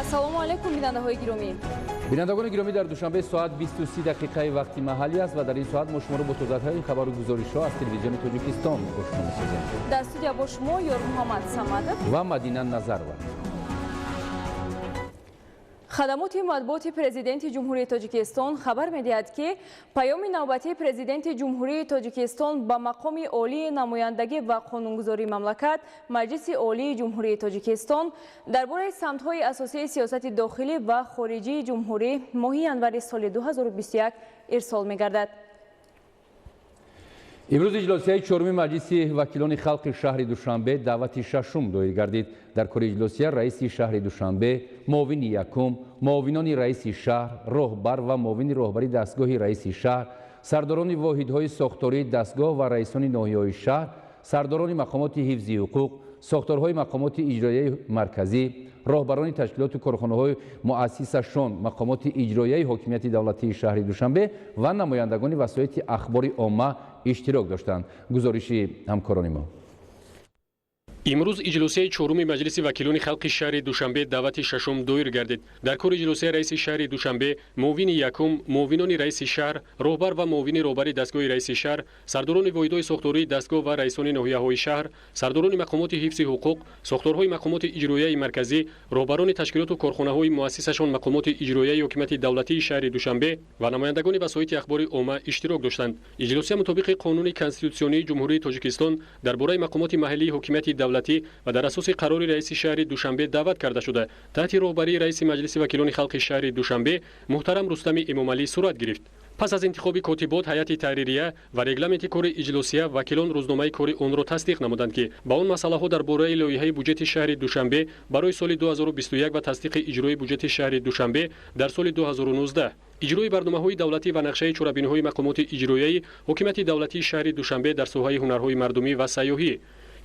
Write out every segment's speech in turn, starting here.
ассалому алайкум бинандаҳои гиромӣ. бинандагони гиромӣ, дар душанбе соат 23 дақиқаи вақти маҳаллӣ аст ва дар ин соат мо шуморо бо тозатарин хабару гузоришҳо аз телевизиони Тоҷикистон ошно месозем. Дар студия бо шумо Ёр Муҳаммад Самадов ва Мадина Назарова. хадамоти матбуоти президенти ҷумҳурии Тоҷикистон хабар медиҳад ки паёми навбатии президенти ҷумҳурии Тоҷикистон ба мақоми олии намояндагӣ ва қонунгузории мамлакат Маҷлиси олии ҷумҳурии Тоҷикистон дар бораи самтҳои асосии сиёсати дохилӣ ва хориҷии ҷумҳурӣ моҳи январи соли 2021 ирсол мегардад. имрӯз иҷлосияи чоруми маҷлиси вакилони халқи шаҳри Душанбе даъвати шашум доир гардид. дар кори иҷлосия раиси шаҳри Душанбе, муовини якум, муовинони раиси шаҳр, роҳбар ва муовини роҳбари дастгоҳи раиси шаҳр, сардорони воҳидҳои сохтории дастгоҳ ва раисони ноҳияҳои шаҳр, сардорони мақомоти ҳифзи ҳуқуқ, сохторҳои мақомоти иҷроияи марказӣ, роҳбарони ташкилоту корхонаҳои муассисашон мақомоти иҷроияи ҳокимияти давлатии шаҳри Душанбе ва намояндагони васоити ахбори омма иштирок доштанд. гузориши ҳамкорони мо. имрӯз иҷлосияи чоруми маҷлиси вакилони халқи шаҳри Душанбе даъвати шашум доир гардид. дар кори иҷлосияи раиси шаҳри Душанбе, муовини якум, муовинони раиси шаҳр, роҳбар ва муовини роҳбари дастгоҳи раиси шаҳр, сардорони воҳидҳои сохтории дастгоҳ ва раисони ноҳияҳои шаҳр, сардорони мақомоти ҳифзи ҳуқуқ, сохторҳои мақомоти иҷроияи марказӣ, роҳбарони ташкилоту корхонаҳои муассисашон мақомоти иҷроияи ҳокимияти давлатии шаҳри Душанбе ва намояндагони васоити ахбори омма иштирок доштанд. иҷлосия мутобиқи қонуни конститутсионии ҷумҳурии Тоҷикистон дар бораи мақомоти маҳаллии ҳокимияти давлатӣ ва дар асоси қарори раиси шаҳри Душанбе даъват карда шуда таҳти роҳбарии раиси маҷлиси вакилони халқи шаҳри Душанбе муҳтарам Рустами Эмомалӣ сурат гирифт. пас аз интихоби котибот ҳайати таҳририя ва регламенти кори иҷлосия, вакилон рӯзномаи кори онро тасдиқ намуданд ки ба он масъалаҳо дар бораи лоиҳаи буҷети шаҳри Душанбе барои соли 2021 ва тасдиқи иҷрои буҷети шаҳри Душанбе дар соли 2019, иҷрои барномаҳои давлатӣ ва нақшаи чорабиниҳои мақомоти иҷроияи ҳокимияти давлатии шаҳри Душанбе дар соҳаи ҳунарҳои мардумӣ ва сайёҳӣ,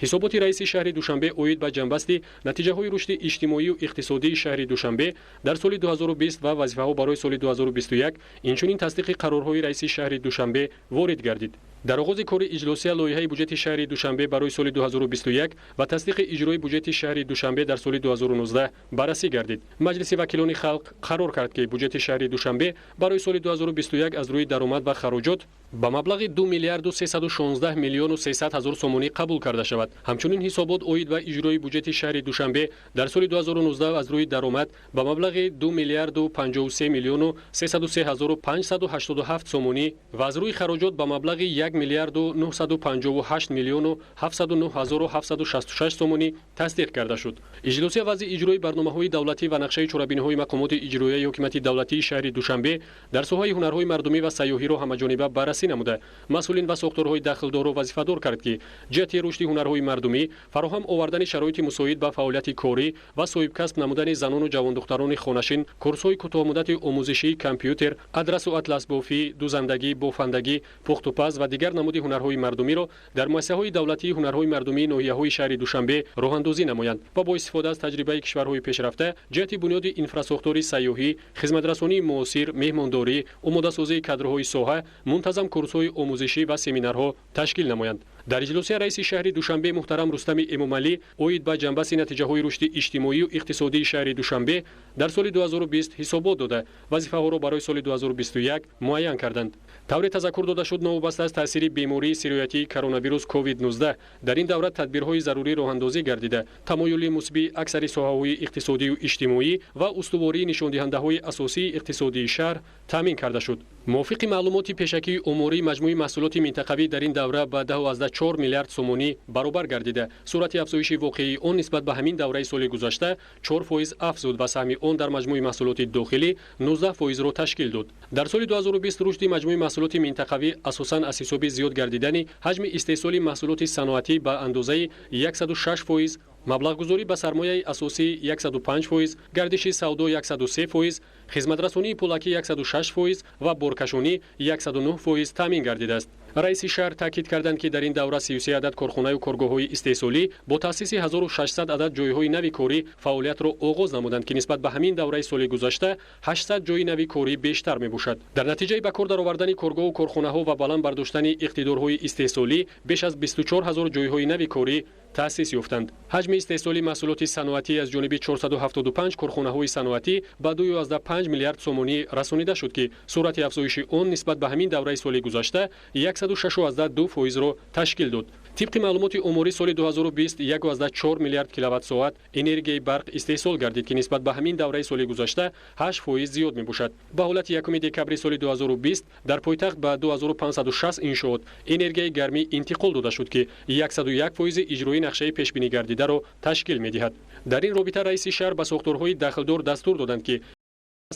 ҳисоботи раиси шаҳри Душанбе оид ба ҷанбасти натиҷаҳои рушди иҷтимоию иқтисодии шаҳри Душанбе дар соли 2020 ва вазифаҳо барои соли 2021, инчунин тасдиқи қарорҳои раиси шаҳри Душанбе ворид гардид. дар оғози кори иҷлосия лоиҳаи буҷети шаҳри Душанбе барои соли 2021 ва тасдиқи иҷрои буҷети шаҳри Душанбе дар соли 2019 баррасӣ гардид. маҷлиси вакилони халқ қарор кард ки буҷети шаҳри Душанбе барои соли 2021 аз рӯи даромад ва хароҷот ба маблағи 2 миллиарду 316 миллиону 300 ҳазор сомонӣ қабул карда шавад. ҳамчунин ҳисобот оид ба иҷрои буҷети шаҳри Душанбе дар соли 2019 аз рӯи даромад ба маблағи 2 миллиарду 53 миллиону 303 ҳазору 587 сомонӣ ва аз рӯи хароҷот ба маблағи 1 миллиарду 958 миллиону 709 ҳазору 766 сомонӣ тасдиқ карда шуд. иҷлосия вазъи иҷрои барномаҳои давлатӣ ва нақшаи чорабиниҳои мақомоти иҷроияи ҳокимияти давлатии шаҳри Душанбе дар соҳаи ҳунарҳои мардумӣ ва сайёҳиро ҳамаҷониба баррасӣ намуда, масъулин ва сохторҳои дахлдорро вазифадор кард ки ҷиҳати рушди ҳунарҳои мардумӣ, фароҳам овардани шароити мусоид ба фаъолияти корӣ ва соҳибкасб намудани занону ҷавондухтарони хонашин, курсҳои кӯтоҳмуддати омӯзишии компютер, адрасу атласбофӣ, дузандагӣ, бофандагӣ, пухтупаз ва дигар намуди ҳунарҳои мардумиро дар муассисаҳои давлатии ҳунарҳои мардумии ноҳияҳои шаҳри Душанбе роҳандозӣ намоянд ва бо истифода аз таҷрибаи кишварҳои пешрафта ҷиҳати бунёди инфраструктури сайёҳӣ, хизматрасонии муосир, меҳмондорӣ, омодасозии кадрҳои соҳа, мунтазам курсҳои омӯзишӣ ва семинарҳо ташкил намоянд. дар иҷлосия раиси шаҳри Душанбе муҳтарам Рустами Эмомалӣ оид ба ҷанбаси натиҷаҳои рушди иҷтимоию иқтисодии шаҳри Душанбе дар соли 2020 ҳисобот дода вазифаҳоро барои соли 2021 муайян карданд. тавре тазаккур дода шуд новобаста аз таъсири бемории сироятии коронавирус COVID-19 дар ин давра тадбирҳои зарурӣ роҳандозӣ гардида, тамоюли мусбии аксари соҳаҳои иқтисодию иҷтимоӣ ва устувории нишондиҳандаҳои асосии иқтисодии шаҳр таъмин карда шуд. мувофиқи маълумоти пешакии омории маҷмӯи маҳсулоти минтақавӣ дар ин давра ба 10.4 миллиард сомонӣ баробар гардида, суръати афзоиши воқеии он нисбат ба ҳамин давраи соли гузашта 4% афзуд ва саҳми он дар маҷмӯи маҳсулоти дохилӣ 19%-ро ташкил дод. дар соли 2020 рушди маҷмӯи маҳсулоти минтақавӣ асосан аз ҳисоби зиёд гардидани ҳаҷми истеҳсоли маҳсулоти саноатӣ ба андозаи 106%, маблағгузорӣ ба сармояи асосӣ 105%, гардиши савдо 103%, хизматрасонии пулакӣ 106% ва боркашонӣ 109% таъмин гардидааст. раиси шаҳр таъкид карданд ки дар ин давра 33 адад корхонаю коргоҳҳои истеҳсолӣ бо таъсиси 1600 адад ҷойҳои нави корӣ фаъолиятро оғоз намуданд ки нисбат ба ҳамин давраи соли гузашта 800 ҷойи нави корӣ бештар мебошад. дар натиҷаи ба кор даровардани коргоҳу корхонаҳо ва баланд бардоштани иқтидорҳои истеҳсолӣ беш аз 24 000 ҷойҳои нави корӣ таъсис ёфтанд. ҳаҷми истеҳсоли маҳсулоти саноатӣ аз ҷониби 475 корхонаҳои саноатӣ ба 2.5 миллиард сомонӣ расонида шуд ки суръати афзоиши он нисбат ба ҳамин давраи соли гузашта 106.2%-ро ташкил дод. طبق معلومات عمری سال 2020 1.4 میلیارد کیلووات انرژی برق استحصال گردید که نسبت به همین دوره سال گذشته 8% زیاد میباشد. به حالت 1 دکمبر سال 2020 در پایتخت به 2560 انشاات انرژی گرمی انتقال داده شد که 101% اجرای نقشه پیش بینی گردیده را تشکیل میدهد. در این رابطه رئیس شهر به ساختارهای دخلدور دستور دادند که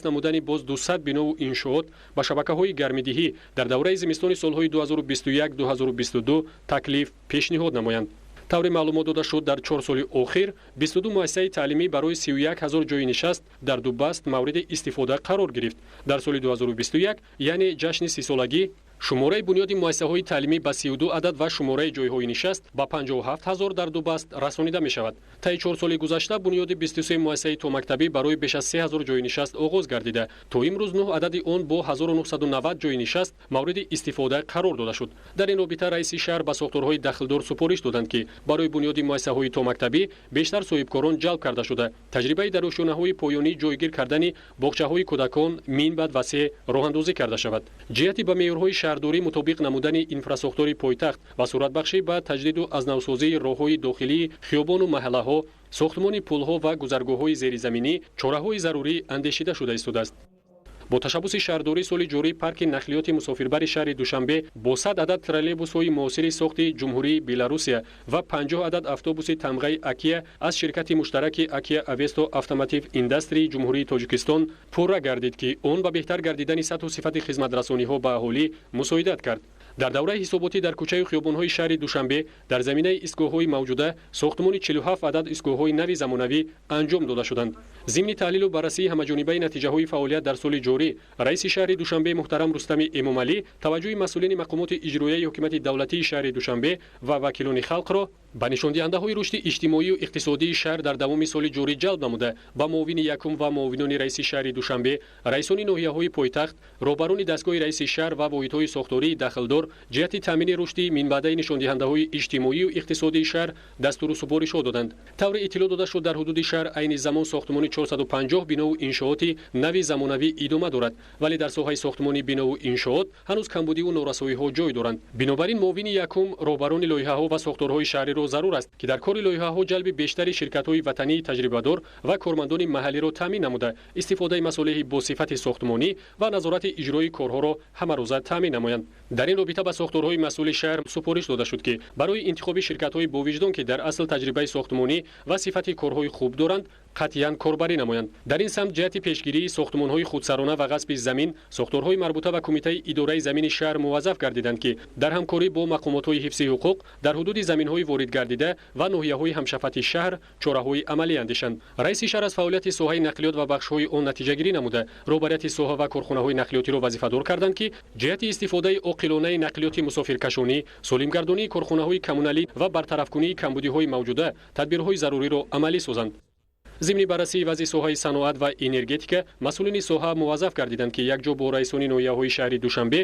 намудани боз 200 бинову иншоот ба шабакаҳои гармидиҳӣ дар давраи зимистони солҳои 2021-2022 таклиф пешниҳод намоянд. тавре маълумот дода шуд дар 4 соли охир 22 муассисаи таълимӣ барои 31 000 ҷойи нишаст дар дубаст мавриди истифода қарор гирифт. дар соли 2021 яъне ҷашни 30-солагӣ шумораи бунёди муассисаҳои таълимӣ ба 32 адад ва шумораи ҷойҳои нишаст ба 57 000 дар дубаст расонида мешавад. таи 4 соли гузашта бунёди 23 муассисаи томактабӣ барои беш аз 3 000 ҷойи нишаст оғоз гардида, то имрӯз 9 адади он бо 1990 ҷойи нишаст мавриди истифода қарор дода шуд. дар ин робита раиси шаҳр ба сохторҳои дахлдор супориш доданд ки барои бунёди муассисаҳои томактабӣ бештар соҳибкорон ҷалб карда шуда, таҷрибаи дар ошёнаҳои поёнӣ ҷойгир кардани боғчаҳои кӯдакон минбаъд васеъ роҳандозӣ карда шавад. ҷиҳати ба меъёрҳои шаҳрдорӣ мутобиқ намудани инфраструктури пойтахт ва суръатбахшӣ ба таҷдиду азнавсозии роҳҳои дохилии хиёбону маҳаллаҳо, сохтмони пулҳо ва гузаргоҳҳои зеризаминӣ чораҳои зарурӣ андешида шуда истодааст. бо ташаббуси шаҳрдорӣ соли ҷорӣ парки нақлиёти мусофирбари шаҳри Душанбе бо 100 адад троллейбусҳои муосири сохти ҷумҳурии Беларусия ва 50 адад автобуси тамғаи Акия аз ширкати муштараки Акия Авесто Автомотив Индастрии ҷумҳурии Тоҷикистон пурра гардид ки он ба беҳтар гардидани сатҳу сифати хизматрасониҳо ба аҳолӣ мусоидат кард. дар давраи ҳисоботӣ дар кӯчаю хиёбонҳои шаҳри Душанбе дар заминаи истгоҳҳои мавҷуда сохтмони 47 адад истгоҳҳои нави замонавӣ анҷом дода шуданд. зимни таҳлилу баррасии ҳамаҷонибаи натиҷаҳои фаъолият дар соли ҷорӣ раиси шаҳри Душанбе муҳтарам Рустами Эмомалӣ таваҷҷӯҳи масъулини мақомоти иҷроияи ҳукумати давлатии шаҳри Душанбе ва вакилони халқро ба нишондиҳандаҳои рушди иҷтимоию иқтисодии шаҳр дар давоми соли ҷорӣ ҷалб намуда ба муовини якум ва муовинони раиси шаҳри Душанбе, раисони ноҳияҳои пойтахт, роҳбарони дастгоҳи раиси шаҳр ва воҳидҳои сохтории дахлдор ҷиҳати таъмини рушди минбаъдаи нишондиҳандаҳои иҷтимоию иқтисодии шаҳр дастуру супоришҳо доданд. тавре иттилоъ дода шуд дар ҳудуди шаҳр айни замон сохтмони 450 бинову иншооти нави замонавӣ идома дорад, вале дар соҳаи сохтмони бинову иншоот ҳанӯз камбудиву норасоиҳо ҷой доранд. бинобар ин муовини якум роҳбарони лоиҳаҳо ва сохторҳои шаҳриро зарур аст ки дар кори лоиҳаҳо ҷалби бештари ширкатҳои ватании таҷрибадор ва кормандони маҳаллиро таъмин намуда истифодаи масолиҳи босифати сохтмонӣ ва назорати иҷрои корҳоро ҳамарӯза таъмин намоянд. дар ин робита ба сохторҳои масъули шаҳр супориш дода шуд ки барои интихоби ширкатҳои бовиҷдон ки дар асл таҷрибаи сохтмонӣ ва сифати корҳои хуб доранд қатъиян корбарӣ намоянд. дар ин самт ҷиҳати пешгирии сохтмонҳои худсарона ва ғасби замин сохторҳои марбута ба кумитаи идораи замини шаҳр муваззаф гардиданд ки дар ҳамкорӣ бо мақомотҳои ҳифзи ҳуқуқ дар ҳудуди заминҳои воридгардида ва ноҳияҳои ҳамшафати шаҳр чораҳои амалӣ андешанд. раиси шаҳр аз фаъолияти соҳаи нақлиёт ва бахшҳои он натиҷагирӣ намуда роҳбарияти соҳа ва корхонаҳои нақлиётиро вазифадор карданд ки ҷиҳати истифодаи оқилонаи нақлиёти мусофиркашонӣ, солимгардонии корхонаҳои коммуналӣ ва бартарафкунии камбудиҳои мавҷуда тадбирҳои заруриро амалӣ созанд. зимни баррасии вазъи соҳаи саноат ва энергетика масъулини соҳа муваззаф гардиданд ки якҷо бо раисони ноҳияҳои шаҳри Душанбе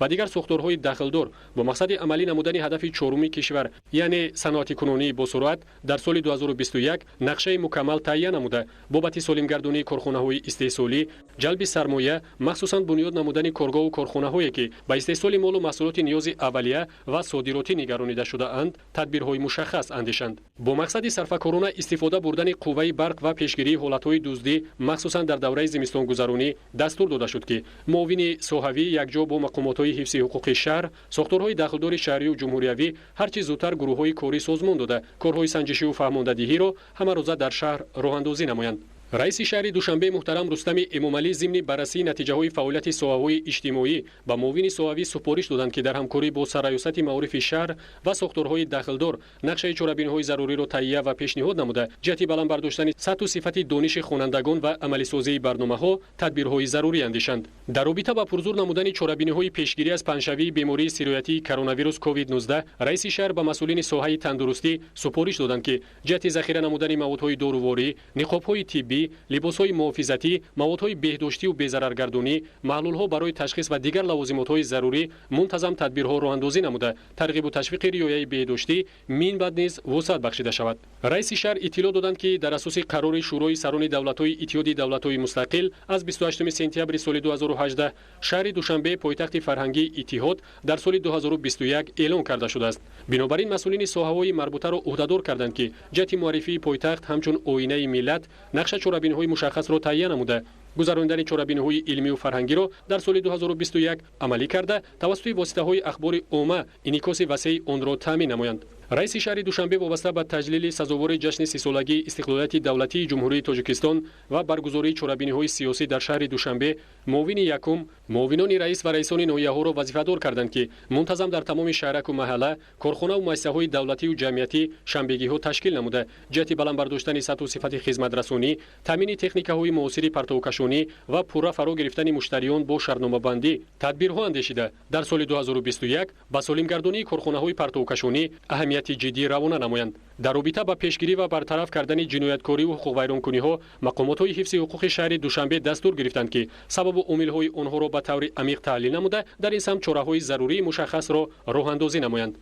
ва дигар сохторҳои дахлдор бо мақсади амалӣ намудани ҳадафи чоруми кишвар яъне саноатикунонии босуръат дар соли 2021 нақшаи мукаммал таҳия намуда бобати солимгардонии корхонаҳои истеҳсолӣ, ҷалби сармоя, махсусан бунёд намудани коргоҳу корхонаҳое ки ба истеҳсоли молу маҳсулоти ниёзи аввалия ва содиротӣ нигаронида шудаанд тадбирҳои мушаххас андешанд. бо мақсади сарфакорона истифода бурдани қувваи барқ ва пешгирии ҳолатҳои дуздӣ махсусан дар давраи зимистongузаронӣ дастур дода шуд ки муовини соҳавӣ якҷо бо мақомотҳои ҳифзи ҳуқуқи шаҳр, сохторҳои дахлдори шаҳрию ҷумҳуриявӣ ҳарчи зудтар гурӯҳҳои корӣ созмон дода корҳои санҷишиву фаҳмондадиҳиро ҳамарӯза дар шаҳр роҳандозӣ намоянд. раиси шаҳри Душанбе муҳтарам Рустами Эмомалӣ зимни баррасии натиҷаҳои фаъолияти соҳаҳои иҷтимоӣ ба муовини соҳавӣ супориш доданд ки дар ҳамкорӣ бо сарраёсати маорифи шаҳр ва сохторҳои дахлдор нақшаи чорабиниҳои заруриро таҳия ва пешниҳод намуда ҷиҳати баланд бардоштани сатҳу сифати дониши хонандагон ва амалисозии барномаҳо тадбирҳои зарурӣ андешанд. дар робита ба пурзур намудани чорабиниҳои пешгирӣ аз панҷшавии бемории сироятии коронавирус COVID-19 раиси шаҳр ба масъулини соҳаи тандурустӣ супориш доданд ки ҷиҳати захира намудани маводҳои доруворӣ, ниқобҳои тиббӣ, тиббӣ, либосҳои муҳофизатӣ, маводҳои беҳдоштӣ ва безараргардонӣ, маҳлулҳо барои ташхис ва дигар лавозимотҳои зарурӣ мунтазам тадбирҳо роҳандозӣ намуда, тарғибу ташвиқи риояи беҳдоштӣ минбаъд низ вусъат бахшида шавад. Раиси шаҳр иттилоъ доданд, ки дар асоси қарори шӯрои сарони давлатҳои иттиҳоди давлатҳои мустақил аз 28 сентябри соли 2018 шаҳри Душанбе пойтахти фарҳангии иттиҳод дар соли 2021 эълон карда шудааст. Бинобар ин масъулини солҳаҳои марбутаро ӯҳдадор карданд, ки ҷиҳати муаррифии пойтахт ҳамчун оинаи миллат нақша чорабиниҳои мушаххасро таҳия намуда, гузарондани чорабиниҳои илмию фарҳангиро дар соли 2021 амалӣ карда тавассути воситаҳои ахбори умма инъикоси васеъи онро таъмин намоянд. раиси шаҳри Душанбе вобаста ба таҷлили сазовори ҷашни 30-солагии истиқлолияти давлатии ҷумҳурии Тоҷикистон ва баргузории чорабиниҳои сиёсӣ дар шаҳри Душанбе муовини якум муовинони раис ва раисони ноҳияҳоро вазифадор карданд, ки мунтазам дар тамоми шаҳраку маҳалла корхонаву муассисаҳои давлатию ҷамъиятӣ шанбегиҳо ташкил намуда, ҷиҳати баландбардоштани сатҳу сифати хизматрасонӣ, таъмини техникаҳои муосири партовкашонӣ ва пурра фаро гирифтани муштариён бо шартномабандӣ тадбирҳо андешида дар соли 2021 ба солимгардонии корхонаҳои партовкашонӣ аҳамияти ҷиддӣ равона намоянд. дар робита ба пешгирӣ ва бартараф кардани ҷинояткориву ҳуқуқвайронкуниҳо мақомотҳои ҳифзи ҳуқуқи шаҳри Душанбе дастур гирифтанд, ки сабабу омилҳои онҳоро ба таври амиқ таҳлил намуда дар ин самт чораҳои зарурии мушаххасро роҳандозӣ намоянд.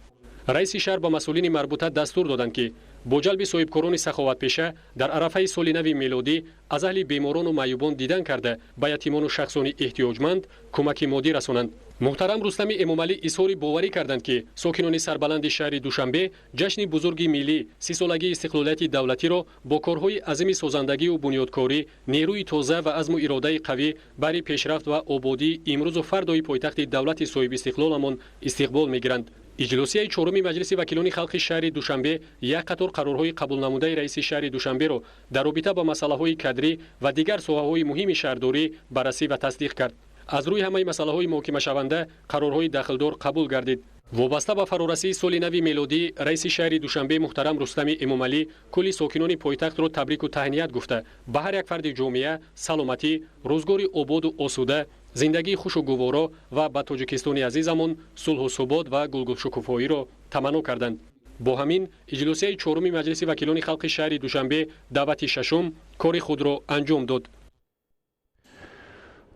раиси шаҳр ба масъулини марбута дастур доданд, ки бо ҷалби соҳибкорони саховатпеша дар арафаи соли нави милодӣ аз аҳли беморону маъюбон дидан карда ба ятимону шахсони эҳтиёҷманд кӯмаки моддӣ расонанд. муҳтарам Рустами Эмомалӣ изҳори боварӣ карданд, ки сокинони сарбаланди шаҳри Душанбе ҷашни бузурги миллӣ 30-солагии истиқлолияти давлатиро бо корҳои азими созандагию бунёдкорӣ, нерӯи тоза ва азму иродаи қавӣ баҳри пешрафт ва ободии имрӯзу фардои пойтахти давлати соҳибистиқлоламон истиқбол мегиранд. иҷлосияи чоруми маҷлиси вакилони халқи шаҳри Душанбе як қатор қарорҳои қабулнамудаи раиси шаҳри Душанберо дар робита ба масъалаҳои кадрӣ ва дигар соҳаҳои муҳими шаҳрдорӣ баррасӣ ва тасдиқ кард. аз рӯи ҳамаи масъалаҳои муҳокимашаванда қарорҳои дахлдор қабул гардид. вобаста ба фарорасии соли нави милодӣ раиси шаҳри Душанбе муҳтарам Рустами Эмомалӣ кулли сокинони пойтахтро табрику таҳният гуфта, ба ҳар як фарди ҷомеа саломатӣ, рӯзгори ободу осуда, зиндагии хушу гуворо ва ба Тоҷикистони азизамон сулҳу субот ва гулгулшукуфоиро таманно карданд. бо ҳамин иҷлосияи чоруми маҷлиси вакилони халқи шаҳри Душанбе давати шашум кори худро анҷом дод.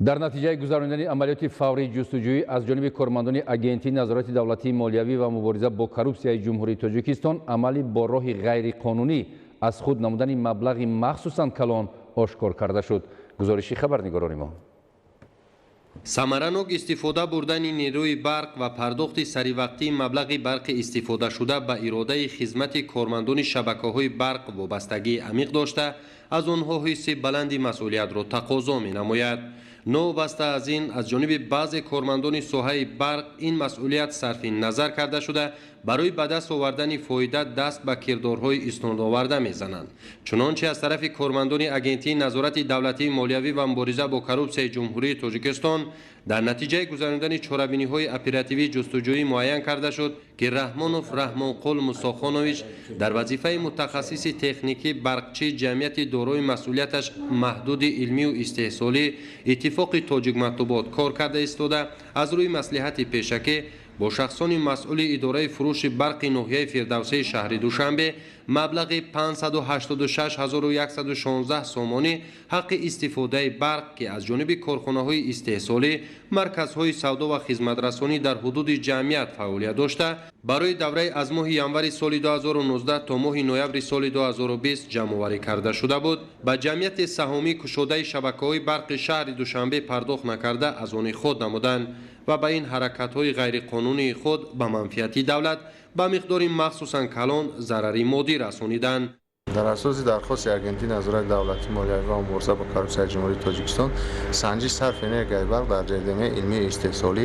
дар натиҷаи гузарондани амалиёти фаврии ҷустуҷӯӣ аз ҷониби кормандони агентии назорати давлатии молиявӣ ва мубориза бо коррупсияи ҷумҳурии Тоҷикистон амали бо роҳи ғайриқонунӣ аз худ намудани маблағи махсусан калон ошкор карда шуд. гузориши хабарнигорони мо. самаранок истифода бурдани нерӯи барқ ва пардохти саривақтии маблағи барқи истифодашуда ба иродаи хизмати кормандони шабакаҳои барқ вобастагии амиқ дошта аз онҳо ҳисси баланди масъулиятро тақозо менамояд. новобаста аз ин аз ҷониби баъзе кормандони соҳаи барқ ин масъулият сарфи назар карда шуда барои ба даст овардани фоида даст ба кирдорҳои иснодоварда мезананд. чунончи аз тарафи кормандони агентии назорати давлатии молиявӣ ва мубориза бо коррупсияи ҷумҳурии Тоҷикистон дар натиҷаи гузарондани чорабиниҳои оперативии ҷустуҷӯӣ муайян карда шуд, ки Раҳмонов Раҳмонқул Мусохонович дар вазифаи мутахассиси техникӣ барқчӣ ҷамъияти дорои масъулияташ маҳдуди илмию истеҳсолӣ иттифоқи тоҷик матбуот кор карда истода аз рӯи маслиҳати пешакӣ бо шахсони масъули идораи фурӯши барқи ноҳияи фирдавсии шаҳри Душанбе маблағи 586116 сомонӣ ҳаққи истифодаи барқ, ки аз ҷониби корхонаҳои истеҳсолӣ, марказҳои савдо ва хизматрасонӣ дар ҳудуди ҷамъият фаъолият дошта, барои давраи аз моҳи январи соли 2019 то моҳи ноябри соли 2020 ҷамъоварӣ карда шуда буд, ба ҷамъияти саҳомӣ кушодаи шабакаҳои барқи шаҳри Душанбе пардохт накарда аз они худ намуданд ва ба ин ҳаракатҳои ғайриқонунии худ ба манфиати давлат ба миқдори махсусан калон зарари моддӣ расониданд. дар асоси дархости агентии назорати давлатии молиявӣ ва мубориза бо коррупсияи ҷумҳурии Тоҷикистон санҷи сарфи энергияи барқ дар ҷараймаи илмии истеҳсолӣ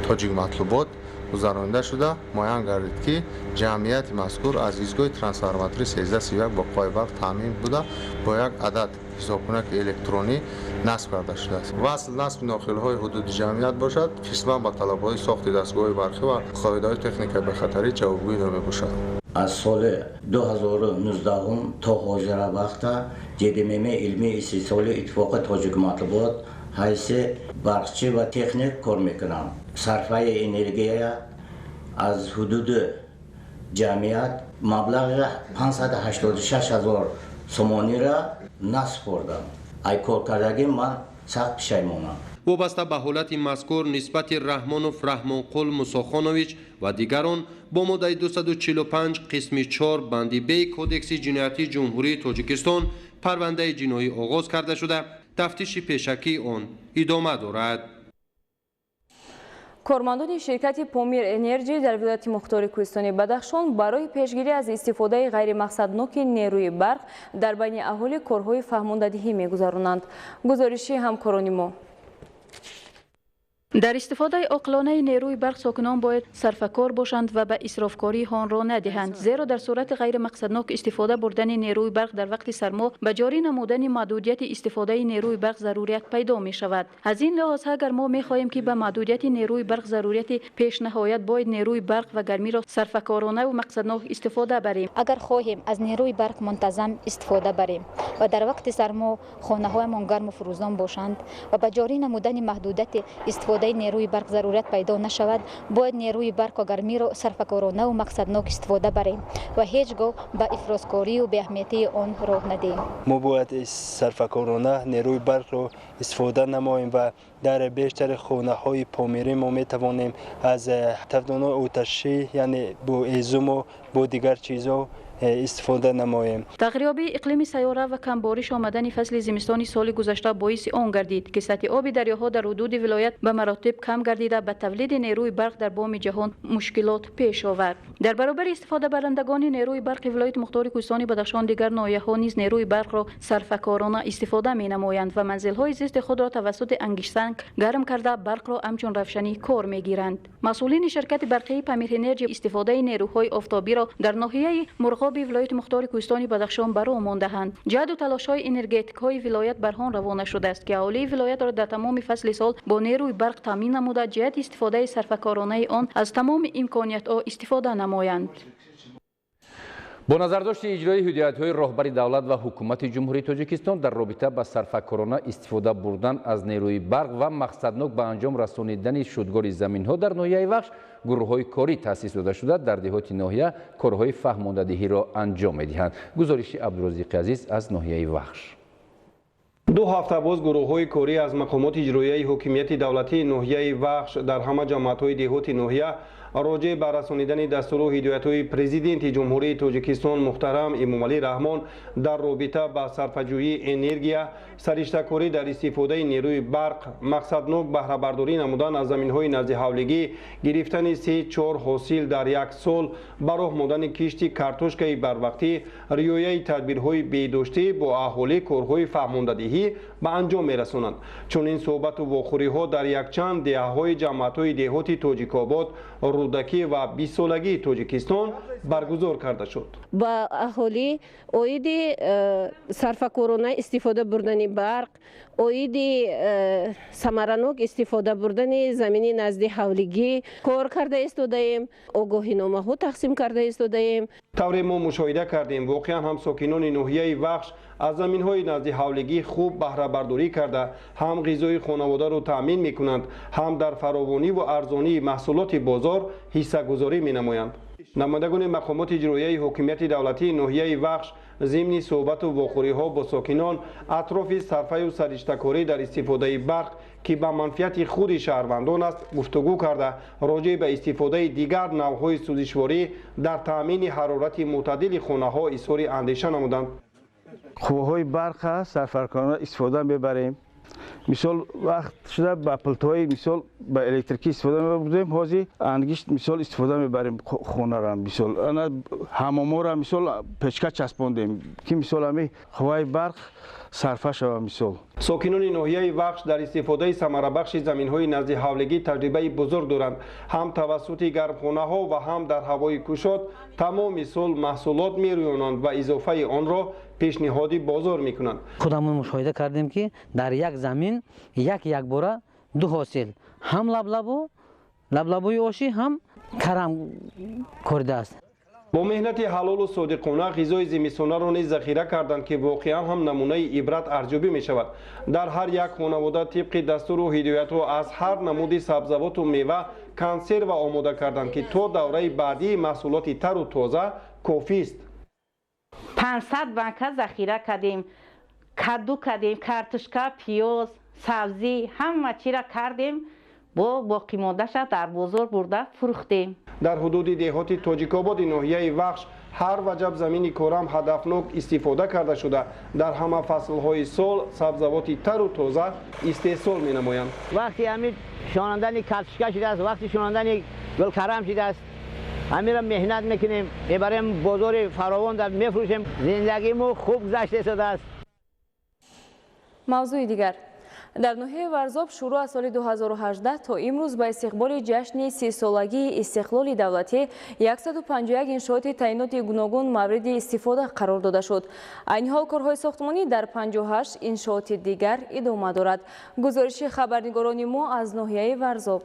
тоҷик матлубот гузаронида шуда муайян гардид, ки ҷамъияти мазкур аз изгоҳи трансформатори 1331 бо қои барқ таъмин буда бо як адад ҳисобкунаки электронӣ насб карда шудааст. васл насби нохилҳои ҳудуди ҷамъият бошад, қисман ба талабҳои сохти дастгоҳи барқӣ ва қоидаҳои техникаи бехатарӣ ҷавобгӯӣ намебошад. از سال 2019 تا حاضر وقت جدمیم علمی استیصال اتفاق تاجیک مطلوبات حیث برقچی و تکنیک کار میکنم. صرفه انرژی از حدود جمعیت مبلغ 586000 сомонира насупордам. ай коркардагӣ ман сахт пишаймонам. وابسته به حالت مذکور نسبت رحمانوف رحمانقل موسیخانویچ و دیگران با ماده 245 قسم 4 بند ب کودکس جنایتی جمهوری تاجیکستان پرونده جنایی آغاز کرده شده. تفتیش پیشکی آن ادامه دارد. کارمندان شرکت پامیر انرژی در ولایت مختار کوهستانی بدخشان برای پیشگیری از استفاده غیر مقصدناک نیروی برق در بین اهالی کارهای فهماندهی می‌گذرانند. گزارشی همکاران ما. در استفاده عاقلانه نیروی برق ساکنان باید صرفه‌کار باشند و به اسرافکاری آن را ندهند، زیرا در صورت غیر مقصدناک استفاده بردن نیروی برق در وقت سرما به جاری نمودن محدودیت استفاده نیروی برق ضرورت پیدا می شود. از این لحاظ اگر ما می خواهیم که به محدودیت نیروی برق ضرورت پیش نهایت باید نیروی برق و گرمی را صرفه‌کارانه و مقصدناک استفاده بریم. اگر خواهیم از نیروی برق منتظم استفاده بریم و در وقت سرما خانه‌هایمان گرم و فروزان باشند و به جاری نمودن محدودیت استفاده نیروی برق ضرورت پیدا نشود، باید نیروی برق و گرمی را صرفه‌کارانه و مقصدناک استفاده بریم و هیچگاه به افرازکاری و بی‌اهمیتی آن راه ندهیم. ما باید صرفه‌کارانه نیروی برق را استفاده نماییم و در بیشتر خانه‌های پامیری ما می‌توانیم از تفدان‌های آتشی یعنی با هیزم و با دیگر چیزها استفاده نماییم. تغییرابی اقلیم سیاره و کم بارش آمدن فصل زمستانی سال گذشته باعث آن گردید که سطح آب دریاها در حدود ولایت به مراتب کم گردیده به تولید نیروی برق در بام جهان مشکلات پیش آورد. در برابر استفاده برندگان نیروی برق ولایت مختار کوهستان بدخشان دیگر ناحیه‌ها نیز نیروی برق را صرفه‌کارانه استفاده می‌نمایند و منزل‌های زیست خود را توسط انگشتنگ گرم کرده برق را همچون روشنی کار می‌گیرند. مسئولین شرکت برقی پامیر انرژی استفاده نیروهای آفتابی را در ناحیه مرغاب ولایت مختار کوهستان بدخشان برا مانده‌اند. جهد و تلاش‌های انرژتیک‌های ولایت برهان روانه شده است که اهالی ولایت را در تمام فصل سال با نیروی برق تامین نموده جهت استفاده صرفه‌کارانه آن از تمام امکانیت‌ها استفاده نمایند. با نظرداشت اجرای هدایت‌های راهبری دولت و حکومت جمهوری تاجیکستان در رابطه با صرفه‌کارانه استفاده بردن از نیروی برق و مقصدناک به انجام رسانیدن شدگار زمین‌ها در ناحیه وخش گروه‌های کاری تأسیس داده شده در دهات ناحیه کارهای فهماندهی را انجام می‌دهند. گزارش عبدالرزاق عزیز از ناحیه وخش. 2 هفته باز گروه‌های کاری از مقامات اجرایی حکومت دولتی ناحیه وخش در همه جماعت‌های دهات ناحیه راجع به رسانیدن دستور و هدایت‌های پرزیدنت جمهوری تاجیکستان مُحترم امامعلی رحمان در رابطه با صرفه‌جویی انرژی، سرشته‌کاری در استفاده نیروی برق، مقصدناک بهره برداری نمودن از زمین‌های نزد حولگی، گرفتن 3-4 حاصل در یک سال، براه ماندن کشت کارتوشکای بروقتی، رعایت تدبیرهای بهداشتی با اهالی کارهای فهماندهی به انجام می‌رسانند. چنین صحبت و واخوری‌ها در یک چند دهه‌های جماعت‌های دهات تاجیک‌آباد، رودکی و 20 سالگی تاجیکستان برگزار کرده شد. با اهالی اوید صرفه‌کارانه استفاده بردن برق، اوید ثمره‌ناک استفاده بردن زمینی نزد حولگی کار کرده ایستادیم، آگاهینامه‌ها تقسیم کرده ایستادیم. طوری ما مشاهده کردیم واقعا هم ساکنان ناحیه وخش از زمین‌های نزد حولگی خوب بهره برداری کرده، هم غذای خانواده را تأمین می‌کنند، هم در فراوانی و ارزانی محصولات بازار حصه‌گذاری می‌نمایند. نمایندگان مقامات اجرایی حکومت دولتی ناحیه وخش ضمن صحبت و واخوری‌ها با ساکنان اطراف صرفه و سرشته‌کاری در استفاده برق که به منفعت خود شهروندان است گفتگو کرده راجع به استفاده دیگر نوع‌های سوزشواری در تأمین حرارت معتدل خانه‌ها اظهار اندیشه نمودند. قوه‌های برق صرفه‌کارانه استفاده ببریم. مثال وقت شده با پلتوهای مثال با الکتریکی استفاده می‌بردیم، حاضی انگشت مثال استفاده می‌بریم خونه را مثال انا حمام را مثال پچکه چسباندیم که مثال همین قوه برق صرفه شود. مثال ساکنان ناحیه وخش در استفاده ثمره بخش زمین‌های نزد حولگی تجربه بزرگ دارند، هم توسط گرمخانه‌ها و هم در هوای گشاد تمام سال محصولات می‌رویانند و اضافه آن را پیشنهادی بازار می‌کنند. خودمون مشاهده کردیم که در یک زمین یک باره 2 حاصل هم لبلبوی آشی هم کرم کرده است. با مهنت حلال و صادقانه غذای زمستانه را نیز ذخیره کردند که واقعا هم نمونه عبرت ارزیابی می شود. در هر یک خانواده طبق دستور و هدایت‌ها از هر نمود سبزیجات و میوه کنسرو آماده کردند که تا دوره بعدی محصولات تر و تازه کافی است. 500 банка захира кардем, кадду кардем, картошка, пиёз, сабзӣ, ҳама чиро кардем, бо боқимондаша дар бозор бурда фурӯхтем. дар ҳудуди деҳоти тоҷикободи ноҳияи вахш ҳар ваҷаб замини корам ҳадафнок истифода карда шуда дар ҳама фаслҳои сол сабзавоти тару тоза истеҳсол менамоянд. вақти ҳамин шонандани картошка шудааст, вақти шонандани гулкарам шудааст. ҳамира меҳнат мекунем, мебарем бозори фаровон мефурӯшем. зиндагимо хуб гузашта шудааст. мавзӯи дигар. дар ноҳияи варзоб шуруъ аз соли 2018 то имрӯз ба истиқболи ҷашни 30-солагии истиқлоли давлатӣ 151 иншооти таъиноти гуногун мавриди истифода қарор дода шуд. айни ҳол корҳои сохтмонӣ дар 58 иншооти дигар идома дорад. гузориши хабарнигорони мо аз ноҳияи варзоб.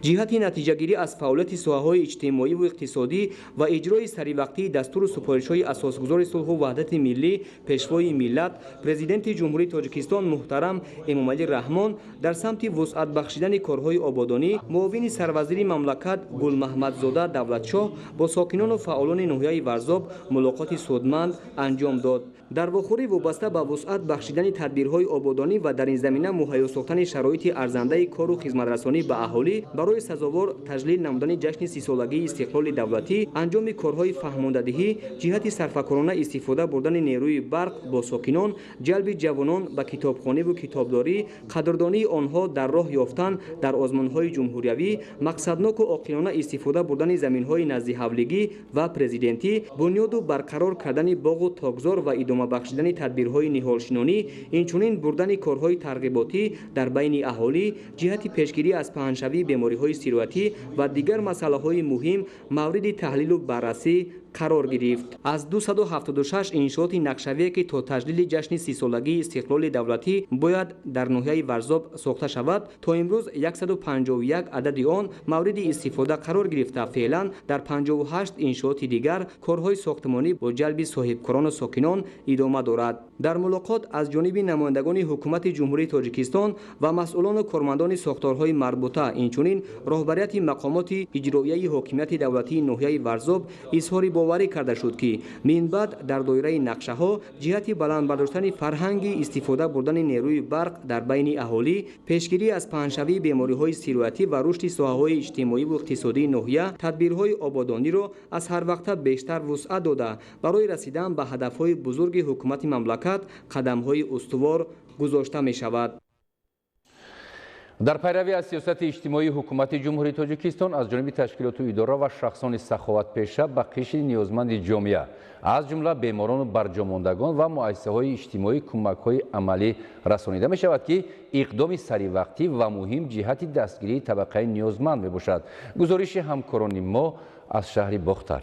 ҷиҳати натиҷагирӣ аз фаъолияти соҳаҳои иҷтимоиву иқтисодӣ ва иҷрои саривақтии дастуру супоришҳои асосгузори сулҳу ваҳдати миллӣ пешвои миллат президенти ҷумҳурии тоҷикистон муҳтарам Эмомалӣ раҳмон дар самти вусъат бахшидани корҳои ободонӣ муовини сарвазири мамлакат Гулмаҳмадзода Давлатшоҳ бо сокинону фаъолони ноҳияи варзоб мулоқоти судманд анҷом дод. дар вохӯрӣ вобаста ба вусъат бахшидани тадбирҳои ободонӣ ва дар ин замина муҳайё сохтани шароити арзандаи кору хизматрасонӣ ба аҳолӣ барои сазовор таҷлил намудани ҷашни 30-солагии истиқлоли давлатӣ анҷоми корҳои фаҳмондадиҳӣ ҷиҳати сарфакорона истифода бурдани нерӯи барқ бо сокинон ҷалби ҷавонон ба китобхониву китобдорӣ қадрдонии онҳо дар роҳ ёфтан дар озмунҳои ҷумҳуриявӣ мақсадноку оқилона истифода бурдани заминҳои назди ҳавлигӣ ва президентӣ бунёду барқарор кардани боғу тогзор ва идома бахшидани тадбирҳои ниҳолшинонӣ инчунин бурдани корҳои тарғиботӣ дар байни аҳолӣ ҷиҳати пешгирӣ аз паҳншавии бемориҳои сироятӣ ва дигар масъалаҳои муҳим мавриди таҳлилу баррасӣ қарор гирифт. аз 276 иншооти нақшавие ки то таҷлили ҷашни 30-солагии истиқлоли давлатӣ бояд дар ноҳияи варзоб сохта шавад, то имрӯз 151 адади он мавриди истифода қарор гирифта феълан дар 58 иншооти дигар корҳои сохтмонӣ бо ҷалби соҳибкорону сокинон идома дорад. дар мулоқот аз ҷониби намояндагони ҳукумати ҷумҳурии тоҷикистон ва масъулону кормандони сохторҳои марбута инчунин роҳбарияти мақомоти иҷроияи ҳокимияти давлатии ноҳияи варзоб изҳори боварӣ карда шуд ки минбаъд дар доираи нақшаҳо ҷиҳати баландбардоштани фарҳанги истифода бурдани нерӯи барқ дар байни аҳолӣ пешгирӣ аз паҳншавии бемориҳои сироятӣ ва рушди соҳаҳои иҷтимоиву иқтисодии ноҳия тадбирҳои ободониро аз ҳарвақта бештар вусъат дода барои расидан ба ҳадафҳои бузурги ҳукумати мамлакат қадамҳои устувор гузошта мешавад. дар пайравӣ аз сиёсати иҷтимоии ҳукумати ҷумҳурии тоҷикистон аз ҷониби ташкилоту идора ва шахсони саховатпеша ба қишри ниёзманди ҷомеа аз ҷумла беморону барҷомондагон ва муассисаҳои иҷтимоӣ кӯмакҳои амалӣ расонида мешавад ки иқдоми саривақтӣ ва муҳим ҷиҳати дастгирии табақаи ниёзманд мебошад. гузориши ҳамкорони мо аз шаҳри Бохтар.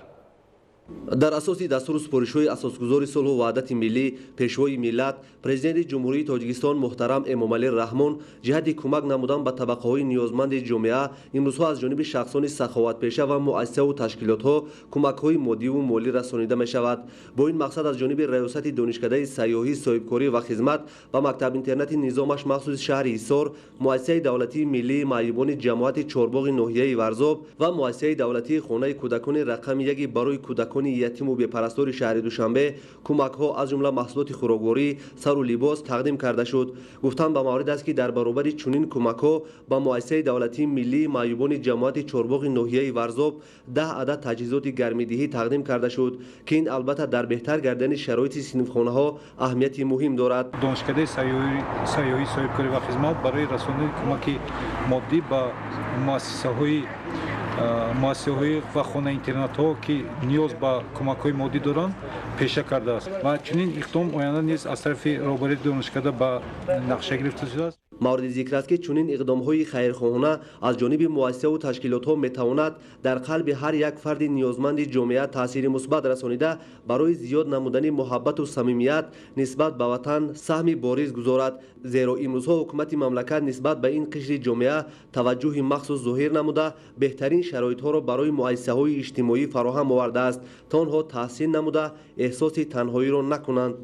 дар асоси дастури супоришҳои асосгузори солҳу ваҳдати миллӣ пешвои миллат президенти ҷумҳурии тоҷикистон муҳтарам Эмомалӣ раҳмон ҷиҳати кӯмак намудан ба табақаҳои ниёзманди ҷомеа имрӯзҳо аз ҷониби шахсони саховатпеша ва муассисаву ташкилотҳо кӯмакҳои моддиву молӣ расонида мешавад. бо ин мақсад аз ҷониби раёсати донишкадаи сайёҳӣ соҳибкорӣ ва хизмат ва мактаб интернати низомаш махсуси шаҳри Ҳисор муассисаи давлатии миллии маъюбони ҷамоати чорбоғи ноҳияи варзоб ва муассисаи давлатии хонаи кӯдакони рақами 1 барои кӯдакони ятиму бепарастори шаҳри Душанбе кӯмакҳо аз ҷумла маҳсулоти хӯрокворӣ сару либос тақдим карда шуд. гуфтан ба маврид аст ки дар баробари чунин кӯмакҳо ба муассисаи давлатии миллии маъюбони ҷамоати чорбоғи ноҳияи варзоб 10 адад таҷҳизоти гармидиҳӣ тақдим карда шуд ки ин албатта дар беҳтар гардидани шароити синфхонаҳо аҳамияти муҳим дорад. донишкадаи сайёҳӣ соҳибкорӣ ва хизмат барои расонидаи кӯмаки моддӣ ба муассисаҳои ва хонаи интернатҳо ки ниёз ба кӯмакҳои моддӣ доранд пеша кардааст ва чунин иқдом оянда низ аз тарафи роҳбарияти донишкада ба нақша гирифта шудааст. мавриди зикр аст ки чунин иқдомҳои хайрхоҳона аз ҷониби муассисаву ташкилотҳо метавонад дар қалби ҳар як фарди ниёзманди ҷомеа таъсири мусбат расонида барои зиёд намудани муҳаббату самимият нисбат ба ватан саҳми бориз гузорад. зеро имрӯзҳо ҳукумати мамлакат нисбат ба ин қишри ҷомеа таваҷҷӯҳи махсус зоҳир намуда беҳтарин шароитҳоро барои муассисаҳои иҷтимоӣ фароҳам овардааст то онҳо таҳсин намуда эҳсоси танҳоиро накунанд.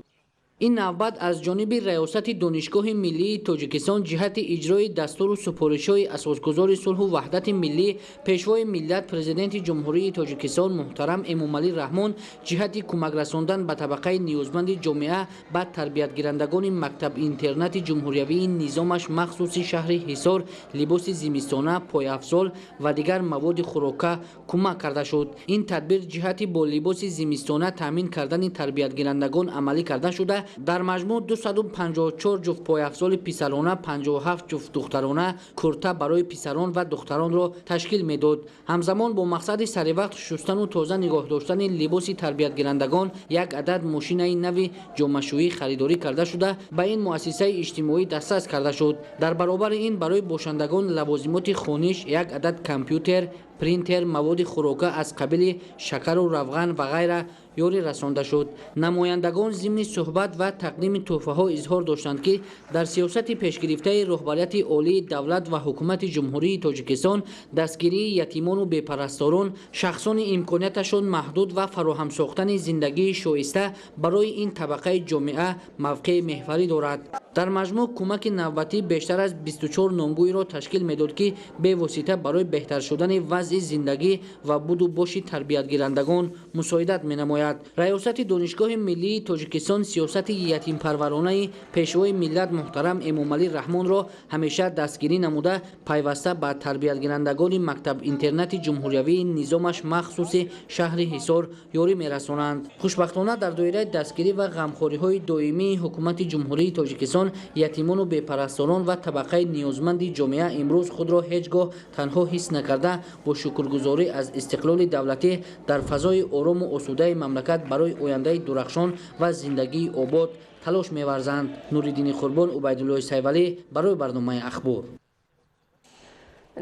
این نوبت از جانب ریاست دانشگاه ملی تاجیکستان جهت اجرای دستور و سفارش‌های اساسگذار صلح و وحدت ملی پیشوای ملت پرزیدنت جمهوری تاجیکستان محترم امامعلی رحمان جهت کمک رساندن به طبقه نیازمند جامعه به تربیت گیرندگان مکتب اینترنت جمهوریوی نظامش مخصوص شهر حصار لباس زمستانه، پایافزال و دیگر مواد خوراکه کمک کرده شد. این تدبیر جهت با لباس زمستانه تامین کردن تربیت گیرندگان عملی کرده شده. در مجموع 254 جفت پایافزال پسرانه، 57 جفت دخترانه کرته برای پسران و دختران را تشکیل میداد. همزمان با مقصد سر وقت شستن و تازه نگاه داشتن لباس تربیت گیرندگان یک عدد ماشین نو جامه‌شویی خریداری کرده شده به این مؤسسه اجتماعی دسترس کرده شد. در برابر این برای باشندگان لوازمات خانش یک عدد کامپیوتر، پرینتر، مواد خوراکه از قبیل شکر و روغن و غیره یاری رسانده شد. نمایندگان ضمن صحبت و تقدیم تحفه ها اظهار داشتند که در سیاست پیشگرفته رهبریت عالی دولت و حکومت جمهوری تاجیکستان دستگیری یتیمان و بیپرستاران شخصان امکانیتشان محدود و فراهم ساختن زندگی شایسته برای این طبقه جامعه موقع محوری دارد. در مجموع کمک نوبتی بیشتر از 24 نامگوی را تشکیل میداد که به واسطه برای بهتر شدن وضع زندگی و بود و باش تربیت گیرندگان مساعدت می‌نماید. ریاست دانشگاه ملی تاجیکستان سیاست یتیم پرورانه پیشوای ملت محترم امامعلی رحمان را همیشه دستگیری نموده پیوسته به تربیت گیرندگان مکتب اینترنت جمهوریوی نظامش مخصوص شهر حصار یاری می‌رسانند. خوشبختانه در دایره دستگیری و غمخوری‌های دائمی حکومت جمهوری تاجیکستان یتیمان و بیپرستاران و طبقه نیازمند جامعه امروز خود را هیچگاه تنها حس نکرده با شکرگزاری از استقلال دولتی در فضای آرام و آسوده مملکت برای آینده درخشان و زندگی آباد تلاش می‌ورزند. نوریدین قربان، عبیدالله سیولی برای برنامه اخبار.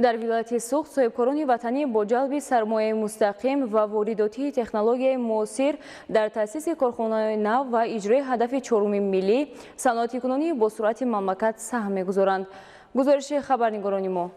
در ولایت سوخت صاحبکاران وطنی با جلب سرمایه مستقیم و وارداتی تکنولوژی معاصر در تأسیس کارخانه‌های نو و اجرای هدف چارومی ملی صنعتی کنونی با سرعت مملکت سهم می‌گذارند. گزارش خبرنگاران ما.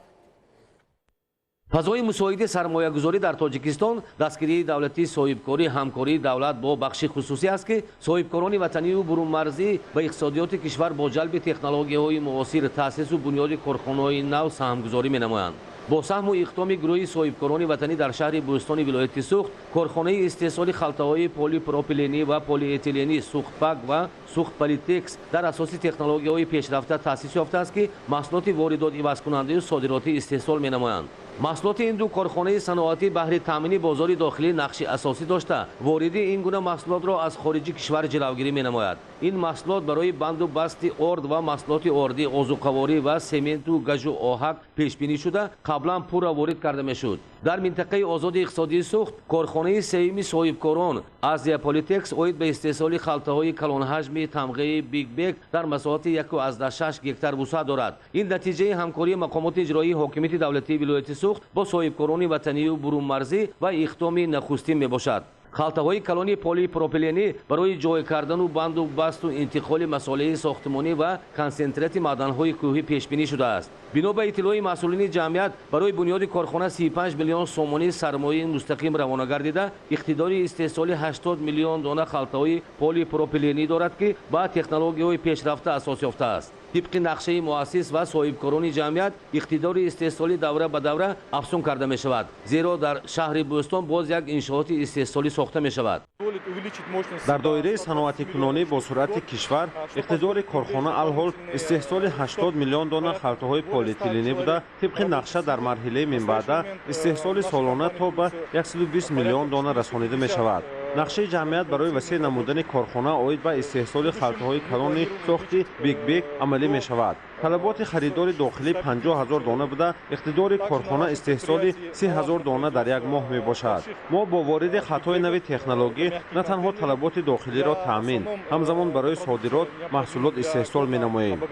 فضای مساعد سرمایه‌گذاری در تاجیکستان دستگیری دولتی صاحبکاری همکاری دولت با بخش خصوصی است که صاحبکاران وطنی و برون مرزی به اقتصادیات کشور با جلب تکنولوژی‌های معاصر تأسیس و بنیاد کارخانه‌های نو سهمگذاری می‌نمایند. با سهم و اقدام گروه صاحبکاران وطنی در شهر بوستان ولایت سوخت کارخانه استحصال خلطه‌های پلی پروپیلنی و پلی اتیلنی سوخت پاک و سوخت پلیتکس در اساس تکنولوژی‌های پیشرفته تأسیس یافته است که محصولات واردات عوض کننده و صادراتی استحصال می‌نمایند. محصولات این دو کارخانه صنعتی بهره تامین بازار داخلی نقش اساسی داشته وارد این گونه محصولات را از خارج کشور جلوگیری می‌نماید. این محصولات برای بند و بست آرد و محصولات آردی آذوقه‌واری و سمنت و گچ و آهک پیش بینی شده قبلا پور وارد کرده می‌شد. در منطقه آزاد اقتصادی سوخت کارخانه سوم صاحبکاران آزیا پلیتکس عاید به استحصال خلطه‌های کلان حجم تمغه بیگ بیگ در مساحت 1.6 گکتار وسعت دارد. این نتیجه همکاری مقامات اجرایی حاکمیت دولتی ولایت سوخت با صاحبکاران وطنی و برون مرزی و اقدام نخستین میباشد. خلطه‌های کلانی پلی پروپیلنی برای جای کردن و بند و بست و انتقال مسائل ساختمانی و کنسنترات معدن‌های کوهی پیش بینی شده است. بنا به اطلاع مسئولین جمعیت برای بنیاد کارخانه 35 میلیون سومانی سرمایه مستقیم روانه گردیده اقتدار استحصال 80 میلیون دانه خلطه‌های پلی پروپیلنی دارد که با تکنولوژی‌های پیشرفته اساس یافته است. طبق نقشه مؤسس و صاحبکاران جمعیت اقتدار استحصالی دوره به دوره افزون کرده می شود، زیرا در شهر بوستان باز یک انشاات استحصالی ساخته می شود. در دایره صنعتی کنونی با سرعت کشور اقتدار کارخانه الحال استحصال 80 میلیون دانه خلطه‌های پلی‌اتیلنی بوده. طبق نقشه در مرحله من بعد استحصال سالانه تا به 120 میلیون دانه رسانیده می شود. نقشه جمعیت برای وسیع نمودن کارخانه عاید به استحصال خلطه‌های کلان ساختی بیگ بیگ عملی می شود. طلبات خریدار داخلی 50,000 دانه بوده. اقتدار کارخانه استحصال 30,000 دانه در یک ماه می باشد. ما با وارد خطای نوی تکنولوژی نه تنها طلبات داخلی را تامین همزمان برای صادرات محصولات استحصال می نماییم.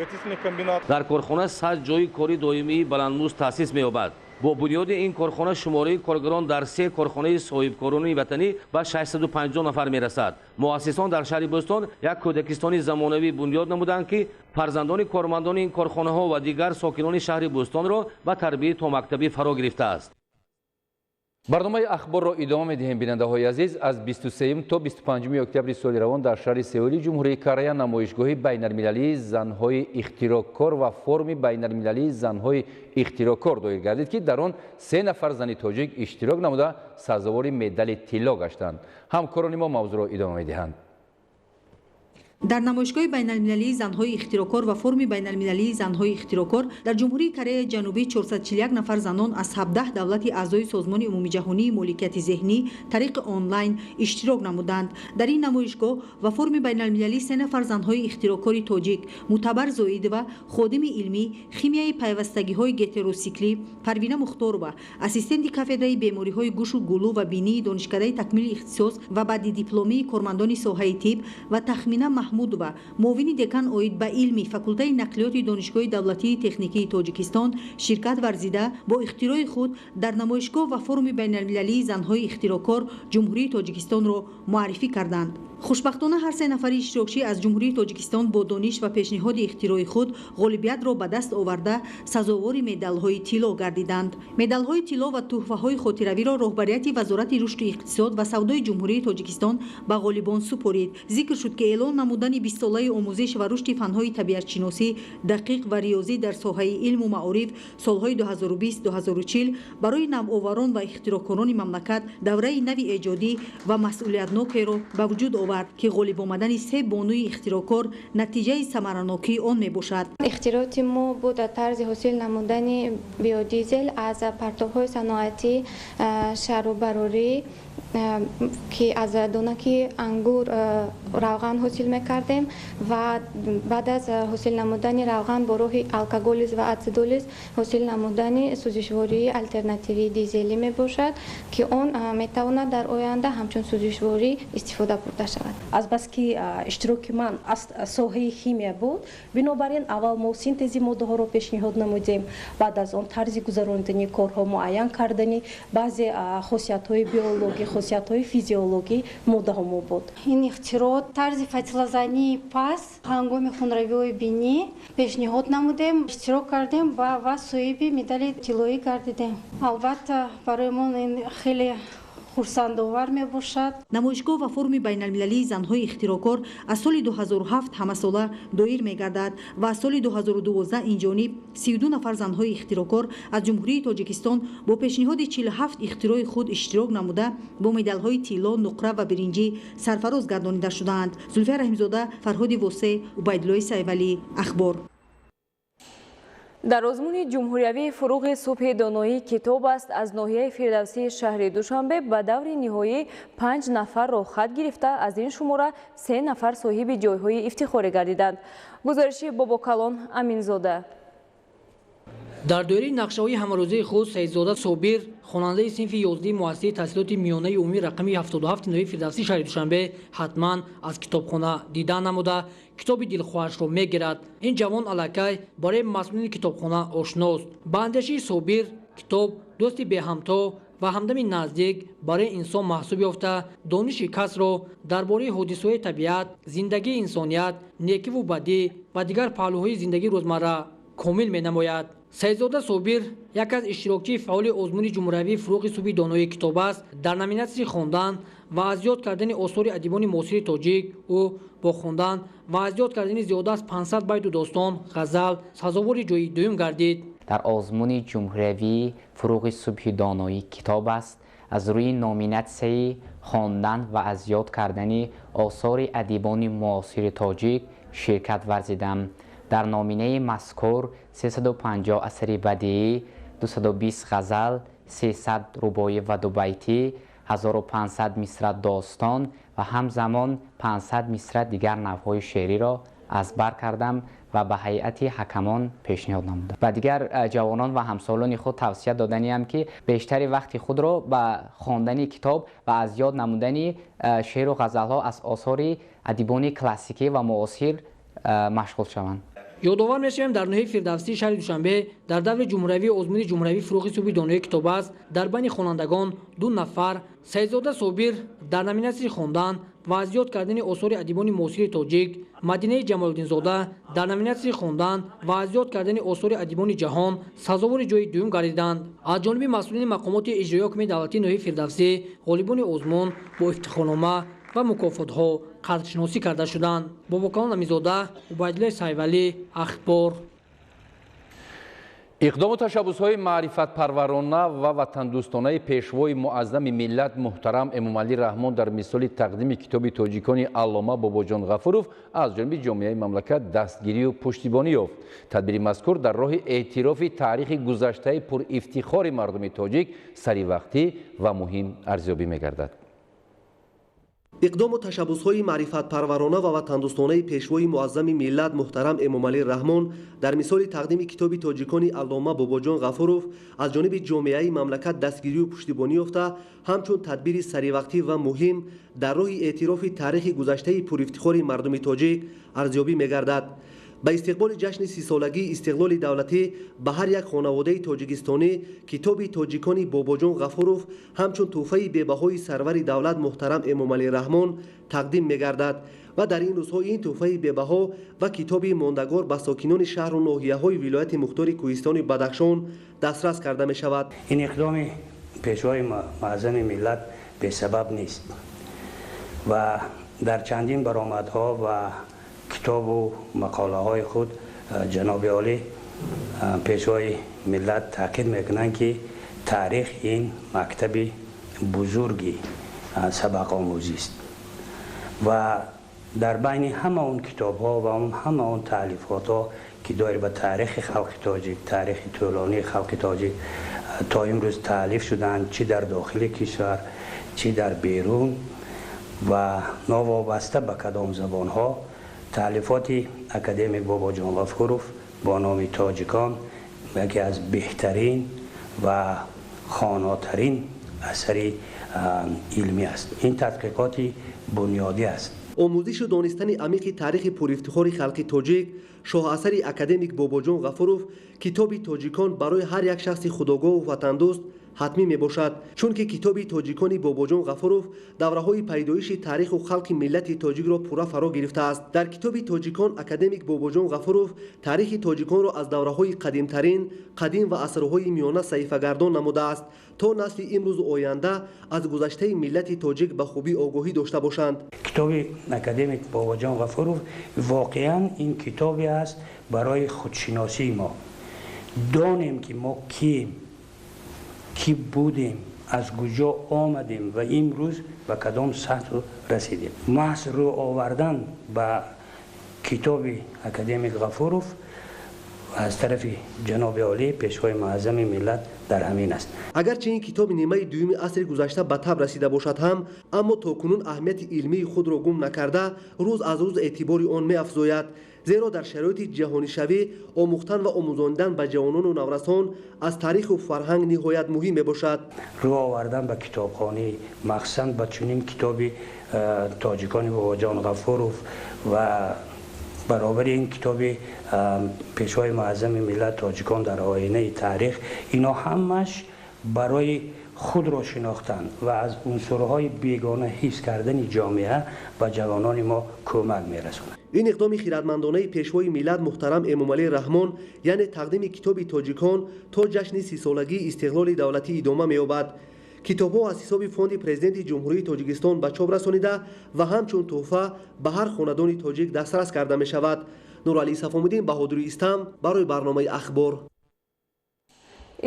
در کارخانه 100 جای کاری دائمی بلندموز تأسیس می یابد. با بنیاد این کارخانه شماره کارگران در 3 کارخانه صاحبکاران وطنی به 650 نفر میرسد. مؤسسان در شهر بوستان یک کودکستان زمانوی بنیاد نمودند که فرزندان کارمندان این کارخانه ها و دیگر ساکنان شهر بوستان را به تربیت تا مکتبی فرا گرفته است. барномаи ахборро идома медиҳем. бинандаҳои азиз, аз 23 то 25 октябри соли равон дар шаҳри Сеули ҷумҳурии Корея намоишгоҳи байналмилалии занҳои ихтирокор ва форуми байналмилалии занҳои ихтирокор доир гардид, ки дар он 3 нафар зани тоҷик иштирок намуда сазовори медали тилло гаштанд. ҳамкорони мо мавзӯъро идома медиҳанд. дар намоишгоҳи байналмилалии занҳои ихтирокор ва форуми байналмилалии занҳои ихтирокор дар ҷумҳурии Кореяи Ҷанубӣ 441 нафар занон аз 17 давлати аъзои Созмони умумиҷаҳонии моликияти зеҳнӣ тариқи онлайн иштирок намуданд. дар ин намоишгоҳ ва форуми байналмилалӣ 3 нафар занҳои ихтирокори тоҷик Мутабар Зоидова, ходими илмӣ химияи пайвастагиҳои гетеросиклӣ Парвина Мухторова, ассистенти кафедраи бемориҳои гӯшу гулӯ ва бинии донишкадаи такмили ихтисос ва баъди дипломии кормандони соҳаи тиб ва Тахмина Маҳмудова, муовини декан оид ба илми факултаи нақлиёти донишгоҳи давлатии техникии Тоҷикистон ширкат варзида бо ихтирои худ дар намоишгоҳ ва форуми байналмилалии занҳои ихтирокор ҷумҳурии Тоҷикистонро муаррифӣ карданд. хушбахтона ҳар 3 нафари иштирокчӣ аз ҷумҳурии Тоҷикистон бо дониш ва пешниҳоди ихтирои худ ғолибиятро ба даст оварда сазовори медалҳои тилло гардиданд. медалҳои тилло ва тӯҳфаҳои хотиравиро роҳбарияти Вазорати рушди иқтисод ва савдои ҷумҳурии Тоҷикистон ба ғолибон супорид. зикр шуд ки эълон намудани 20-солаи омӯзиш ва рушди фанҳои табиатшиносӣ, дақиқ ва риёзӣ дар соҳаи илму маориф солҳои 2020-2040 барои навоварон ва ихтирокорони мамлакат давраи нави эҷодӣ ва масъулиятнокеро ба вуҷуд овард ки ғолиб омадани 3 бонуи ихтирокор натиҷаи самаранокии он мебошад. ихтироти мо буд тарзи ҳосил намудани биодизел аз партовҳои саноатӣ шаҳру барорӣ ки аз донаки ангур равған ҳосил мекардем ва баъд аз ҳосил намудани равған бо роҳи алкоголиз ва ацидолиз ҳосил намудани сӯзишвории алтернативии дизелӣ мебошад ки он метавонад дар оянда ҳамчун сӯзишворӣ истифода бурда шавад. азбаски иштироки ман аз соҳаи химия буд, бинобар ин аввал мо синтези моддаҳоро пешниҳод намудем, баъд аз он тарзи гузарондани корҳо муайян кардани баъзе хосиятҳои биологӣ, хосиятҳои физиологӣ моддаҳо мо буд. ин ихтироот тарзи фатилазании пас ҳангоми хунравиҳои бинӣ пешниҳод намудем, иштирок кардем ва соҳиби медали тиллоӣ гардидем. албатта барои мон ин хеле хурсандовар мебошад. намоишгоҳ ва форуми байналмилалии занҳои ихтирокор аз соли 2007 ҳамасола доир мегардад ва аз соли 2012 инҷониб 32 нафар занҳои ихтирокор аз ҷумҳурии Тоҷикистон бо пешниҳоди 47 ихтирои худ иштирок намуда бо медалҳои тилло, нуқра ва биринҷӣ сарфароз гардонида шудаанд. Зульфия Раҳимзода, Фарҳоди Восе, Убайдуллои Сайвалӣ, Ахбор. дар озмуни ҷумҳуриявии фуруғи субҳи доноӣ китоб аст аз ноҳияи фирдавсии шаҳри Душанбе ба даври ниҳоӣ 5 нафарро хат гирифта, аз ин шумора 3 нафар соҳиби ҷойҳои ифтихорӣ гардиданд. гузариши Бобокалон Аминзода. дар доираи нақшаҳои ҳамарӯзаи худ Саидзода Собир, хонандаи синфи 11 муассисаи таҳсилоти миёнаи умумии рақами 77 ноҳияи фирдавсии шаҳри Душанбе ҳатман аз китобхона дидан намуда китоби дилхоҳашро мегирад. ин ҷавон аллакай барои масъулини китобхона ошност. ба андешаи Собир китоб дӯсти беҳамто ва ҳамдами наздик барои инсон маҳсуб ёфта дониши касро дар бораи ҳодисаҳои табиат, зиндагии инсоният, некиву бадӣ ва дигар паҳлӯҳои зиндагии рӯзмарра комил менамояд. Саидзода Собир як аз иштирокчии фаъоли озмуни ҷумҳуриявии фуруғи субҳи доноӣ китоб аст. дар номинатсияи хондан ва аз ёд кардани осори адибони муосири тоҷик ӯ бо хондан ва аз ёд кардани зиёда аз 500 байту достон ғазал сазовори ҷои дуюм гардид. дар озмуни ҷумҳуриявии фуруғи субҳи доноӣ китоб аст аз рӯи номинатсияи хондан ва аз ёд кардани осори адибони муосири тоҷик ширкат варзидам. дар номинаи мазкур 350 асари бадиӣ, 220 ғазал, 300 рубоӣ ва дубайтӣ, 1500 мисра достон ва ҳамзамон 500 мисра дигар навъҳои шеъриро аз бар кардам ва ба ҳайати ҳакамон пешниҳод намудам. ба дигар ҷавонон ва ҳамсолони худ тавсия доданиам ки бештари вақти худро ба хондани китоб ва аз ёд намудани шеъру ғазалҳо аз осори адибони классикӣ ва муосир машғул шаванд. ёдовар мешавем дар ноҳияи фирдавсии шаҳри Душанбе дар даври ҷумҳуриявии озмуни ҷумҳуриявии фуруғи субҳи доноӣ китобаст дар байни хонандагон 2 нафар Саидзода Собир дар номинатсияи хондан ва аз ёд кардани осори адибони муосири тоҷик Мадинаи Ҷамолиддинзода дар номинатсияи хондан ва аз ёд кардани осори адибони ҷаҳон сазовори ҷои дуюм гардиданд. Аз ҷониби масъулини мақомоти иҷроии ҳукуми давлатии ноҳияи Фирдавсӣ ғолибони озмун бо ифтихорнома ва мукофотҳо қадршиносӣ карда шуданд. Бобокалон Амизода, Убайдуллаи Сайвалӣ, Ахбор. иқдому ташаббусҳои маърифатпарварона ва ватандӯстонаи пешвои муаззами миллат муҳтарам Эмомалӣ Раҳмон дар мисоли тақдими китоби тоҷикони аллома Бобоҷон Ғафуров аз ҷониби ҷомеаи мамлакат дастгирию пуштибонӣ ёфт. Тадбири мазкур дар роҳи эътирофи таърихи гузаштаи пурифтихори мардуми тоҷик саривақтӣ ва муҳим арзёбӣ мегардад. иқдому ташаббусҳои маърифатпарварона ва ватандӯстонаи пешвои муаззами миллат муҳтарам Эмомалӣ Раҳмон дар мисоли тақдими китоби тоҷикони аллома Бобоҷон Ғафуров аз ҷониби ҷомеаи мамлакат дастгирию пуштибонӣ ёфта, ҳамчун тадбири саривақтӣ ва муҳим дар роҳи эътирофи таърихи гузаштаи пурифтихори мардуми тоҷик арзёбӣ мегардад. ба истиқболи ҷашни сисолагии истиқлоли давлатӣ ба ҳар як хонаводаи тоҷикистонӣ китоби тоҷикони Бобоҷон Ғафуров ҳамчун тӯҳфаи бебаҳои сарвари давлат муҳтарам Эмомалӣ Раҳмон тақдим мегардад ва дар ин рӯзҳо ин тӯҳфаи бебаҳо ва китоби мондагор ба сокинони шаҳру ноҳияҳои вилояти мухтори Кӯҳистони Бадахшон дастрас карда мешавад. ин иқдоми пешвои муаззами миллат бесабаб нест ва дар чандин баромадҳо ва китобу мақолаҳои худ ҷаноби олӣ пешвои миллат таъкид мекунанд ки таърих ин мактаби бузурги сабақомӯзист ва дар байни ҳама он китобҳо ва ҳама он таълифотҳо ки доир ба таърихи халқи тоҷик, таърихи тӯлонии халқи тоҷик то имрӯз таълиф шуданд, чӣ дар дохили кишвар, чӣ дар берун ва новобаста ба кадом забонҳо, таълифоти академик Бобоҷон Ғафуров бо номи тоҷикон яке аз беҳтарин ва хонотарин асари илмӣ аст. ин тадқиқоти бунёдӣ аст. омӯзишу донистани амиқи таърихи пурифтихори халқи тоҷик шоҳасари академик Бобоҷон Ғафуров китоби тоҷикон барои ҳар як шахси худогоҳу ватандӯст ҳатмӣ мебошад, чунки китоби тоҷикони Бобоҷон Ғафуров давраҳои пайдоиши таъриху халқи миллати тоҷикро пурра фаро гирифтааст. дар китоби тоҷикон академик Бобоҷон Ғафуров таърихи тоҷиконро аз давраҳои қадим ва асрҳои миёна саҳифагардон намудааст то насли имрӯзу оянда аз гузаштаи миллати тоҷик ба хубӣ огоҳӣ дошта бошанд. китоби академик Бобоҷон Ғафуров воқеан ин китобе аст барои худшиносии мо. донем ки мо кием, ки будем, аз куҷо омадем ва имрӯз ба кадом сатҳ расидем. маҳз рӯ овардан ба китоби академик Ғафуров аз тарафи ҷаноби олӣ пешвои муаззами миллат дар ҳамин аст. агарчи ин китоби нимаи дуюми асри гузашта ба таб расида бошад ҳам, аммо то кунун аҳамияти илмии худро гум накарда, рӯз аз рӯз эътибори он меафзояд. зеро дар шароити ҷаҳонишавӣ омӯхтан ва омӯзонидан ба ҷавонону наврасон аз таъриху фарҳанг ниҳоят муҳим мебошад. рӯ овардан ба китобхонӣ махсусан ба чунин китоби тоҷикони Бобоҷон Ғафуров ва баробари ин китоби пешвои муаззами миллат тоҷикон дар оинаи таърих, ино ҳамаш барои худро шинохтан ва аз унсурҳои бегона ҳифз кардани ҷомеа ба ҷавонони мо кӯмак мерасонад. ин иқдоми хиратмандонаи пешвои миллат муҳтарам Эмомалӣ Раҳмон, яъне тақдими китоби тоҷикон то ҷашни сисолагии истиқлоли давлатӣ идома меёбад. китобҳо аз ҳисоби фонди президенти ҷумҳурии Тоҷикистон ба чоп расонида ва ҳамчун тӯҳфа ба ҳар хонадони тоҷик дастрас карда мешавад. Нуралӣ Сафомиддин, Баҳодури Истам, барои барномаи Ахбор.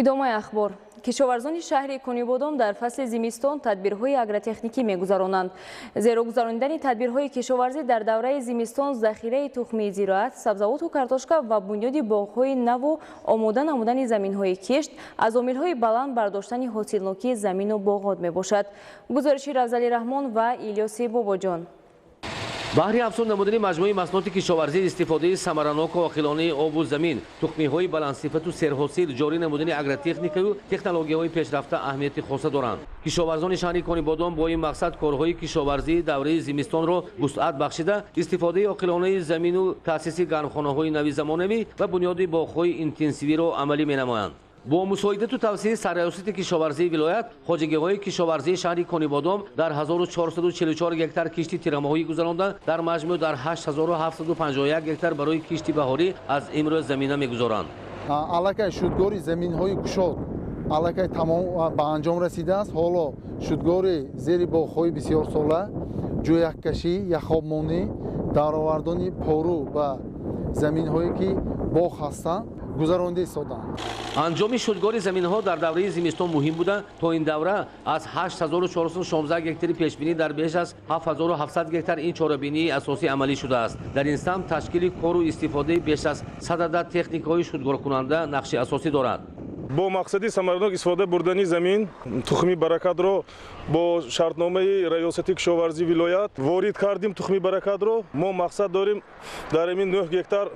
идомаи ахбор. кишоварзони шаҳри Кунибодон дар фасли зимистон тадбирҳои агротехникӣ мегузаронанд. зеро гузарондани тадбирҳои кишоварзӣ дар давраи зимистон захираи тухми зироат, сабзавоту картошка ва бунёди боғҳои наву омода намудани заминҳои кишт аз омилҳои баланд бардоштани ҳосилнокии замину боғот мебошад. гузориши Равзали Раҳмон ва Илёси Бобоҷон. баҳри афзун намудани маҷмӯи маҳсулоти кишоварзӣ, истифодаи самараноку оқилонаи обу замин, тухмиҳои баландсифату серҳосил, ҷорӣ намудани агротехникаю технологияҳои пешрафта аҳамияти хоса доранд. кишоварзони шаҳри Конибодон бо ин мақсад корҳои кишоварзӣ давраи зимистонро вусъат бахшида, истифодаи оқилонаи замину таъсиси гармхонаҳои нави замонавӣ ва бунёди боғҳои интенсивиро амалӣ менамоянд. бо мусоидату тавсеи сарраёсати кишоварзии вилоят хоҷагиҳои кишоварзии шаҳри конибодом дар 1444 гектар кишти тирамоҳӣ гузаронда дар маҷмӯъ дар 8751 гектар барои кишти баҳорӣ аз имрӯз замина мегузоранд. аллакай шудгори заминҳои кушод аллакай тамом ба анҷом расидааст. ҳоло шудгори зери боғҳои бисёрсола, ҷӯяккашӣ, яхобмонӣ, даровардони пору ба заминҳое ки боғ ҳастанд гузаронида истоданд. анҷоми шудгори заминҳо дар давраи зимистон муҳим буда. То ин давра аз 8416 гектари пешбинӣ дар беш аз 7700 гектар ин чорабинии асосӣ амалӣ шудааст. дар ин самт ташкили кору истифодаи беш аз 100 адад техникаҳои шудгоркунанда нақши асосӣ дорад. бо мақсади самаранок истифода бурдани замин тухми баракатро бо шартномаи раёсати кишоварзии вилоят ворид кардем. тухми баракатро мо мақсад дорем дар ин 9 гектар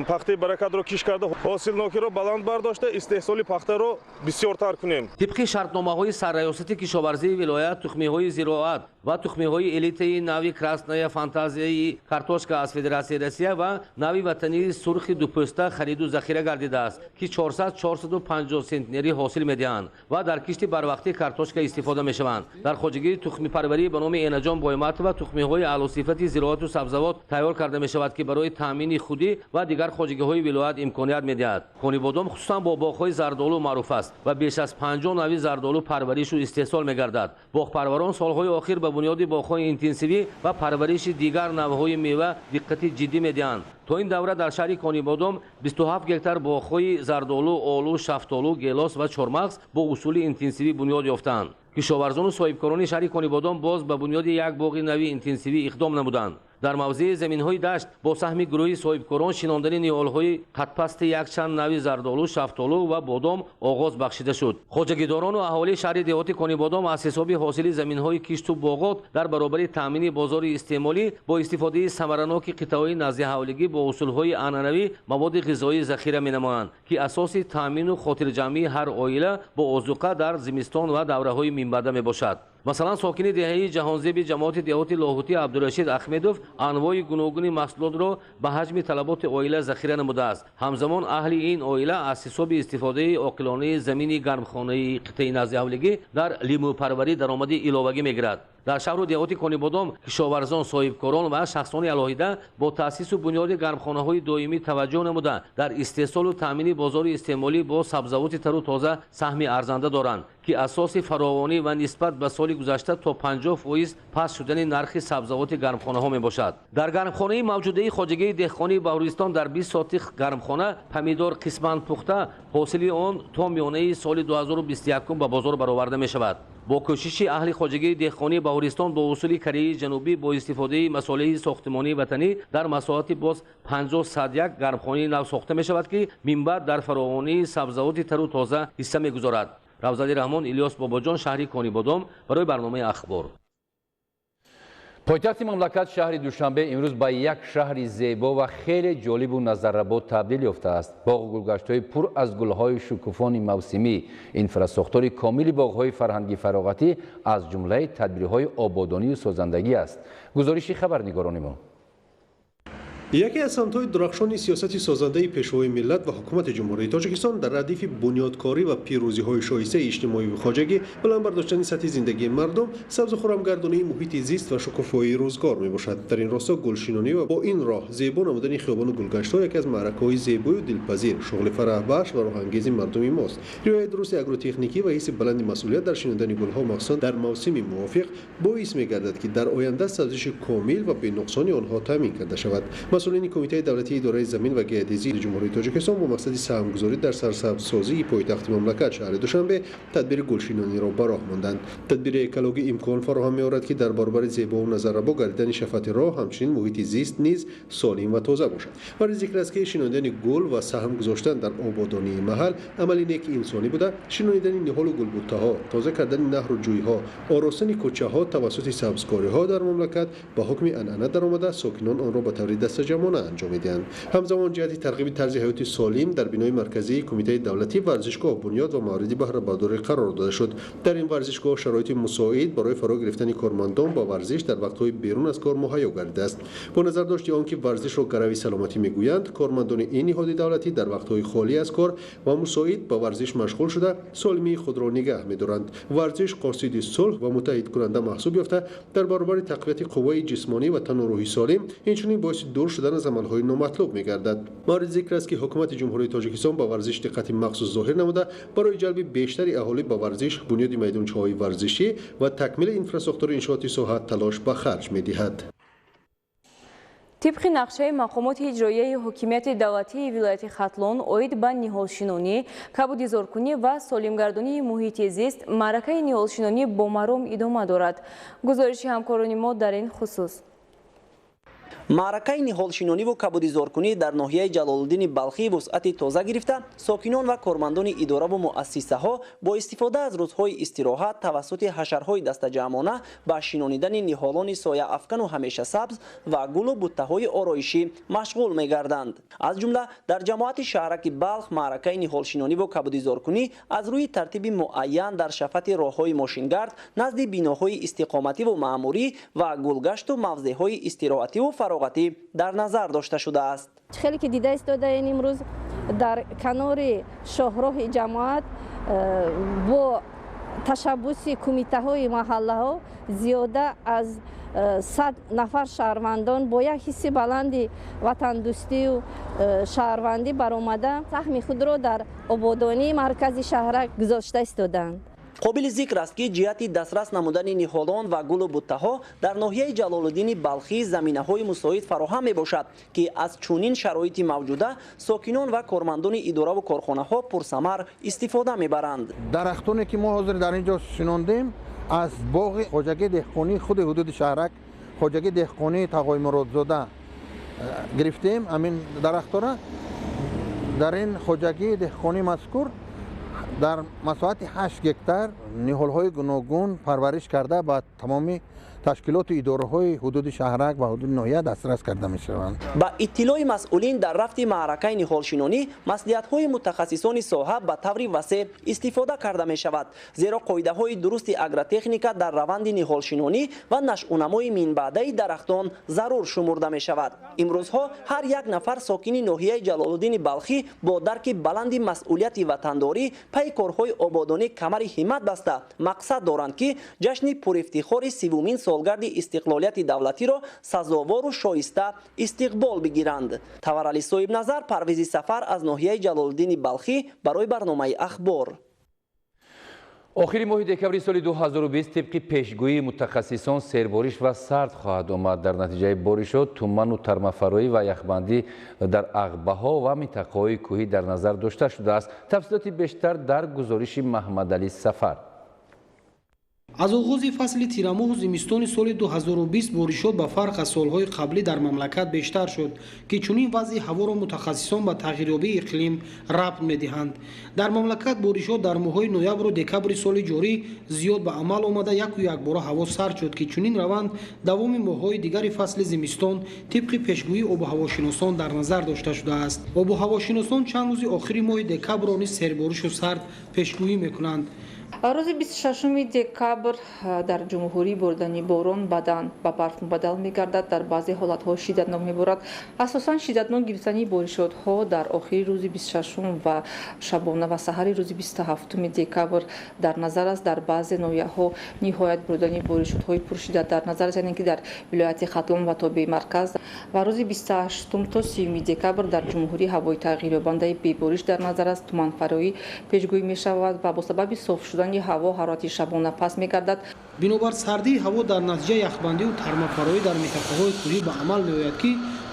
пахтаи баракатро киш карда ҳосилнокиро баланд бардошта истеҳсоли пахтаро бисёртар кунем. тибқи шартномаҳои сарраёсати кишоварзии вилоят тухмиҳои зироат ва тухмиҳои элитаи нави красная фантазияи картошка аз Федератсияи Россия ва нави ватании сурхи дупӯста хариду захира гардидааст ки 400-450 центнери ҳосил медиҳанд ва дар кишти барвақтии картошка истифода мешаванд. дар хоҷагии тухмипарварӣ ба номи Энаҷон Боиматова тухмиҳои аълусифати зироату сабзавот тайёр карда мешавад ки барои таъмини худӣ ва дигар хоҷагиҳои вилоят имконият медиҳад. конибодом хусусан бо боғҳои зардолу маъруф аст ва беш аз 50 нави зардолу парваришу истеҳсол мегардад. боғпарварон солҳои охир ба бунёди боғҳои интенсивӣ ва парвариши дигар навъҳои мева диққати ҷиддӣ медиҳанд. то ин давра дар шаҳри конибодом 27 гектар боғҳои зардолу, олу, шафтолу, гелос ва чормағз бо усули интенсивӣ бунёд ёфтаанд. кишоварзону соҳибкорони шаҳри конибодом боз ба бунёди як боғи нави интенсивӣ иқдом намуданд. дар мавзеи заминҳои дашт бо саҳми гурӯҳи соҳибкорон шинондани ниҳолҳои қадпасти якчанд нави зардолу, шафтолу ва бодом оғоз бахшида шуд. хоҷагидорону аҳолии шаҳри деҳоти конибодом аз ҳисоби ҳосили заминҳои кишту боғот дар баробари таъмини бозори истеъмолӣ бо истифодаи самараноки қитъаҳои назиҳавлигӣ бо усулҳои анъанавӣ маводи ғизоӣ захира менамоянд ки асоси таъмину хотирҷамъии ҳар оила бо озуқа дар зимистон ва давраҳои минбаъда мебошад. масалан сокини деҳаи ҷаҳонзеби ҷамоати деҳоти лоҳутӣ абдурашид ахмедов анвои гуногуни маҳсулотро ба ҳаҷми талаботи оила захира намудааст. ҳамзамон аҳли ин оила аз ҳисоби истифодаи оқилонаи замини гармхонаи қитъаи назиҳавлигӣ дар лимӯпарварӣ даромади иловагӣ мегирад. дар шаҳру деҳоти конибодом кишоварзон, соҳибкорон ва шахсони алоҳида бо таъсису бунёди гармхонаҳои доимӣ таваҷҷӯҳ намуда дар истеҳсолу таъмини бозори истеъмолӣ бо сабзавоти тару тоза саҳми арзанда доранд ки асоси фаровонӣ ва нисбат ба соли гузашта то 50% паст шудани нархи сабзавоти гармхонаҳо мебошад. дар гармхонаи мавҷудаи хоҷагии деҳқонии Баҳористон дар 20 сотих гармхона помидор қисман пухта ҳосили он то миёнаи соли 2021 ба бозор бароварда мешавад. бо кӯшиши аҳли хоҷагии деҳқонии Баҳористон бо усули Кореяи ҷанубӣ бо истифодаи масолиҳи сохтмонии ватанӣ дар масоҳати боз 50-101 гармхонаи нав сохта мешавад ки минбаъд дар фаровонии сабзавоти тару тоза ҳисса мегузорад. равзали раҳмон, Илёс Бобоҷон, шаҳри Конибодом, барои барномаи Ахбор. пойтахти мамлакат шаҳри Душанбе имрӯз ба як шаҳри зебо ва хеле ҷолибу назарработ табдил ёфтааст. боғу гулгаштҳои пур аз гулҳои шукуфони мавсимӣ, инфраструктури комили боғҳои фарҳанги фароғатӣ аз ҷумлаи тадбирҳои ободонию созандагӣ аст. гузориши хабарнигорони мо. яке аз самтҳои дурахшони сиёсати созандаи пешвои миллат ва ҳукумати ҷумҳурии Тоҷикистон дар радифи бунёдкорӣ ва пирӯзиҳои шоисаи иҷтимоиву хоҷагӣ баланд бардоштани сатҳи зиндагии мардум, сабзу хӯрамгардонии муҳити зист ва шукуфои рӯзгор мебошад. дар ин росто гулшинонӣ ва бо ин роҳ зебо намудани хиёбону гулгаштҳо яке аз маъракаҳои зебою дилпазир, шуғли фараҳбахш ва роҳангези мардуми мост. риояи дурусти агротехникӣ ва ҳисси баланди масъулият дар шинодани гулҳо махсусан дар мавсими мувофиқ боис мегардад ки дар оянда сабзиши комил ва бенуқсони онҳо таъмин карда шавад. масъулини комитаи давлатии идораи замин ва геодезии ҷумҳурии Тоҷикистон бо мақсади саҳмгузорӣ дар сарсабзсозии пойтахти мамлакат шаҳри Душанбе тадбири гулшинониро ба роҳ монданд. тадбири экологӣ имкон фароҳам меорад ки дар баробари зебову назаррабо гардидани шафати роҳ ҳамчунин муҳити зист низ солим ва тоза бошад. варди зикр аст ки шинодани гул ва саҳм гузоштан дар ободонии маҳал амали неки инсонӣ буда шинонидани ниҳолу гулбуттаҳо, тоза кардани наҳру ҷӯйҳо, оростани кӯчаҳо тавассути сабзкориҳо дар мамлакат ба ҳукми анъана даромада сокинон онро ба таври дастаҷӯ دستجمعانه انجام میدهند. همزمان جهت ترغیب طرز حیات سالم در بینای مرکزی کمیته دولتی ورزشگاه بنیاد و موارد بهره برداری قرار داده شد. در این ورزشگاه شرایط مساعد برای فرا گرفتن کارمندان با ورزش در وقت‌های بیرون از کار مهیا گردیده است. با نظر داشت آنکه ورزش را گروی سلامتی میگویند، کارمندان این نهاد دولتی در وقت‌های خالی از کار و مساعد با ورزش مشغول شده سالمی خود را نگه می‌دارند. ورزش قاصد صلح و متحد کننده محسوب یافته در برابر تقویت قوای جسمانی و تن و روحی سالم، اینچنین باعث دور شدن از عمل‌های نامطلوب می‌گردد. مورد ذکر است که حکومت جمهوری تاجیکستان با ورزش دقت مخصوص ظاهر نموده برای جلب بیشتر اهالی با ورزش، بنیاد میدانچه‌های ورزشی و تکمیل اینفراستراکچور انشاءاتی ساحه تلاش به خرج می‌دهد. طبق نقشه مقامات اجرایی حکومت دولتی ولایت خاطلون اوید به نهالشینانی، کبودیزورکنی و سالمگردانی محیط زیست معرکه نهالشینانی با مرام ادامه دارد. گزارش همکاران ما در این خصوص. معرکه نهالشینانی و کبودیزورکنی در ناحیه جلالالدین بلخی وسعت تازه گرفته، ساکنان و کارمندان اداره و مؤسسه ها با استفاده از روزهای استراحت توسط حشرهای دستجمعانه با شینانیدن نهالان سایه افکن و همیشه سبز و گل و بوته‌های آرایشی مشغول می‌گردند. از جمله در جماعت شهرک بلخ معرکه نهالشینانی و کبودیزورکنی از روی ترتیب معین در شفت راههای ماشینگرد نزد بیناهای استقامتی و معموری و گلگشت و موضع‌های استراحتی و در نظر داشته شده است. خیلی که دیده ایستاده این امروز در کنار شاهراه جماعت با تشبوس کمیته های محله ها زیاده از 100 نفر شهروندان با یک حس بلند وطن دوستی و شهروندی برآمده سهم خود را در آبادانی مرکز شهر گذاشته ایستادند. قابل ذکر است که جهت دسترس نمودن نهالان و گل و بوته‌ها در ناحیه جلالالدین بلخی زمینه‌های مساعد فراهم می‌باشد که از چونین شرایط موجوده ساکنان و کارمندان اداره و کارخانه‌ها پرثمر استفاده می‌برند. درختانی که ما حاضر در اینجا شناندیم از باغ خواجگی دهقانی خود حدود شهرک خواجگی دهقانی تقای مرادزاده گرفتیم. همین درخت‌ها را در این خواجگی دهقانی مذکور در مساحت 8 هکتار نهال‌های گوناگون پرورش کرده با تمامی تشکیلات و اداره‌های حدود شهرک و حدود ناحیه دسترس کرده می‌شوند. با اطلاع مسئولین در رفت معرکه نهالشینانی مسئولیت‌های متخصصان ساحه به طور وسیع استفاده کرده می‌شود، زیرا قاعده‌های درست اگرتکنیک در روند نهالشینانی و نشأونمای منبعده درختان ضرور شمرده می‌شود. امروزها هر یک نفر ساکن ناحیه جلالالدین بلخی با درک بلند مسئولیت وطنداری پی کارهای آبادانی کمر همت بسته مقصد دارند که جشن پرافتخار سومین سالگرد استقلالیت دولتی را سزاوار و شایسته استقبال بگیرند. تورالی صاحب نظر پرویز سفر از ناحیه جلالالدین بلخی برای برنامه اخبار. آخری ماه دکبر سال 2020 طبق پیشگویی متخصصان سیربارش و سرد خواهد آمد. در نتیجه بارشات تومن و ترمفرایی و یخبندی در عقبه‌ها و منطقه‌های کوهی در نظر داشته شده است. تفصیلات بیشتر در گزارش محمدعلی سفر. از آغاز فصل تیرماه و زمستان سال 2020 بارشات به فرق از سالهای قبلی در مملکت بیشتر شد که چنین وضع هوا را متخصصان به تغییریابی اقلیم ربط می‌دهند. در مملکت بارشات در ماه‌های نوامبر و دکبر سال جاری زیاد به عمل آمده یک بار هوا سرد شد که چنین روند دوام ماه‌های دیگر فصل زمستان طبق پیشگویی آب و هواشناسان در نظر داشته شده است. آب و هواشناسان چند روز آخری ماه دکبر را نیز سیربارش و سرد پیشگویی می‌کنند. روز 26 دکبر در جمهوری بردنی باران بدن به برف مبدل می‌گردد. در بعضی حالت‌ها شدتناک می‌بارد. اساساً شدتناک گرفتنی بارشات‌ها در آخر روز 26 و شبانه و سحر روز 27 دکبر در نظر است. در بعضی ناحیه‌ها نهایت بردنی بارشات‌های پرشدت در نظر است، یعنی که در ولایت خاطلون و تابع مرکز و روز 28 تا 30 دکبر در جمهوری هوای تغییریابنده بی‌بارش در نظر است. تومن فرایی پیشگویی می‌شود و با سبب صاف شدن هوا حرارت شبانه پس می‌گردد. بنابر سردی هوا در نتیجه یخبندی و ترمفرایی در منطقه‌های کوهی به عمل می‌آید که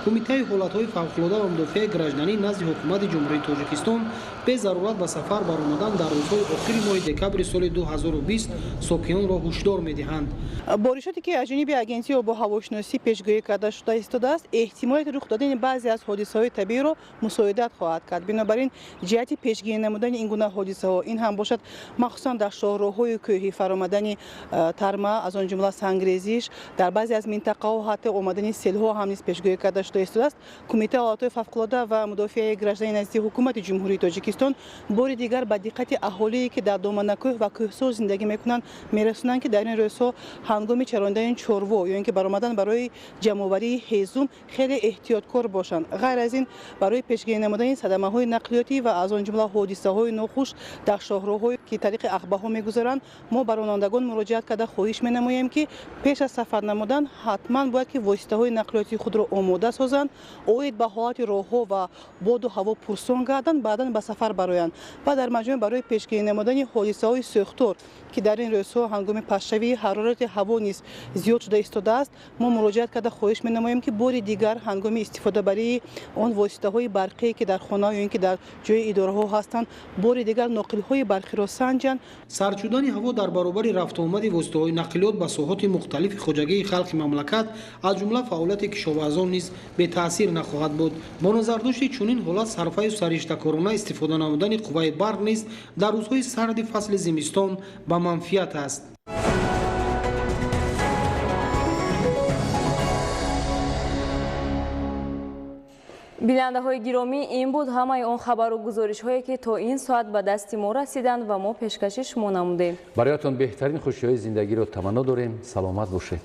کمیته حالت‌های فوق‌العاده و مدافع گرجنی نزد حکومت جمهوری تاجیکستان به ضرورت به سفر برآمدن در روزهای آخری ماه دکبر سال 2020 ساکنان را هشدار می‌دهند. بارشاتی که از جانب اجنسی آب و هواشناسی پیشگویی کرده شده ایستاده است، احتمال رخ دادن بعضی از حادثه‌های طبیعی را مساعدت خواهد کرد. بنابراین جهت پیشگیری نمودن این گونه حادثه‌ها این هم باشد مخصوصا در شاهراه‌های کوهی فرآمدن ترمه از آن جمله سنگریزش در بعضی از مناطق ها حتی آمدن سیل‌ها هم نیز پیشگویی کرده شده шуда истодааст. Кумитаи ҳолатҳои фавқулода ва мудофиаи гражданӣ назди ҳукумати ҷумҳурии Тоҷикистон бори дигар ба диққати аҳолие ки дар доманакӯҳ ва кӯҳсор зиндагӣ мекунанд мерасонанд ки дар ин рӯзҳо ҳангоми чарондани чорво ё ин ки баромадан барои ҷамъоварии ҳезум хеле эҳтиёткор бошанд. ғайр аз ин барои пешгирӣ намудани садамаҳои нақлиётӣ ва аз он ҷумла ҳодисаҳои нохуш дар шоҳроҳҳое ки тариқи ахбаҳо мегузаранд мо ба ронандагон муроҷиат карда хоҳиш менамоем ки пеш аз сафар намудан ҳатман бояд ки воситаҳои нақлиёти худро омода созанд, оид ба ҳолати роҳҳо ва боду ҳаво пурсон гарданд, баъдан ба сафар бароянд ва дар маҷмӯъ барои пешгирӣ намудани ҳодисаҳои сӯхтор ки дар ин рӯзҳо ҳангоми пастшавии ҳарорати ҳаво низ зиёд шуда истодааст, мо муроҷиат карда хоҳиш менамоем ки бори дигар ҳангоми истифодабарии он воситаҳои барқие ки дар хона ё ин ки дар ҷои идораҳо ҳастанд, бори дигар ноқилҳои барқиро санҷанд. сард шудани ҳаво дар баробари рафтуомади воситаҳои нақлиёт ба соҳоти мухталифи хоҷагии халқи мамлакат аз ҷумла фаъолияти кишоварзон низ бетаъсир нахоҳад буд. бо назардошти чунин ҳолат сарфаю сариштакорона истифода намудани қувваи барқ низ дар рӯзҳои сарди фасли зимистон ба манфиат аст. бинандаҳои гиромӣ, ин буд ҳамаи он хабару гузоришҳое ки то ин соат ба дасти мо расиданд ва мо пешкаши шумо намудем. бароятон беҳтарин хушиҳои зиндагиро таманно дорем. саломат бошед.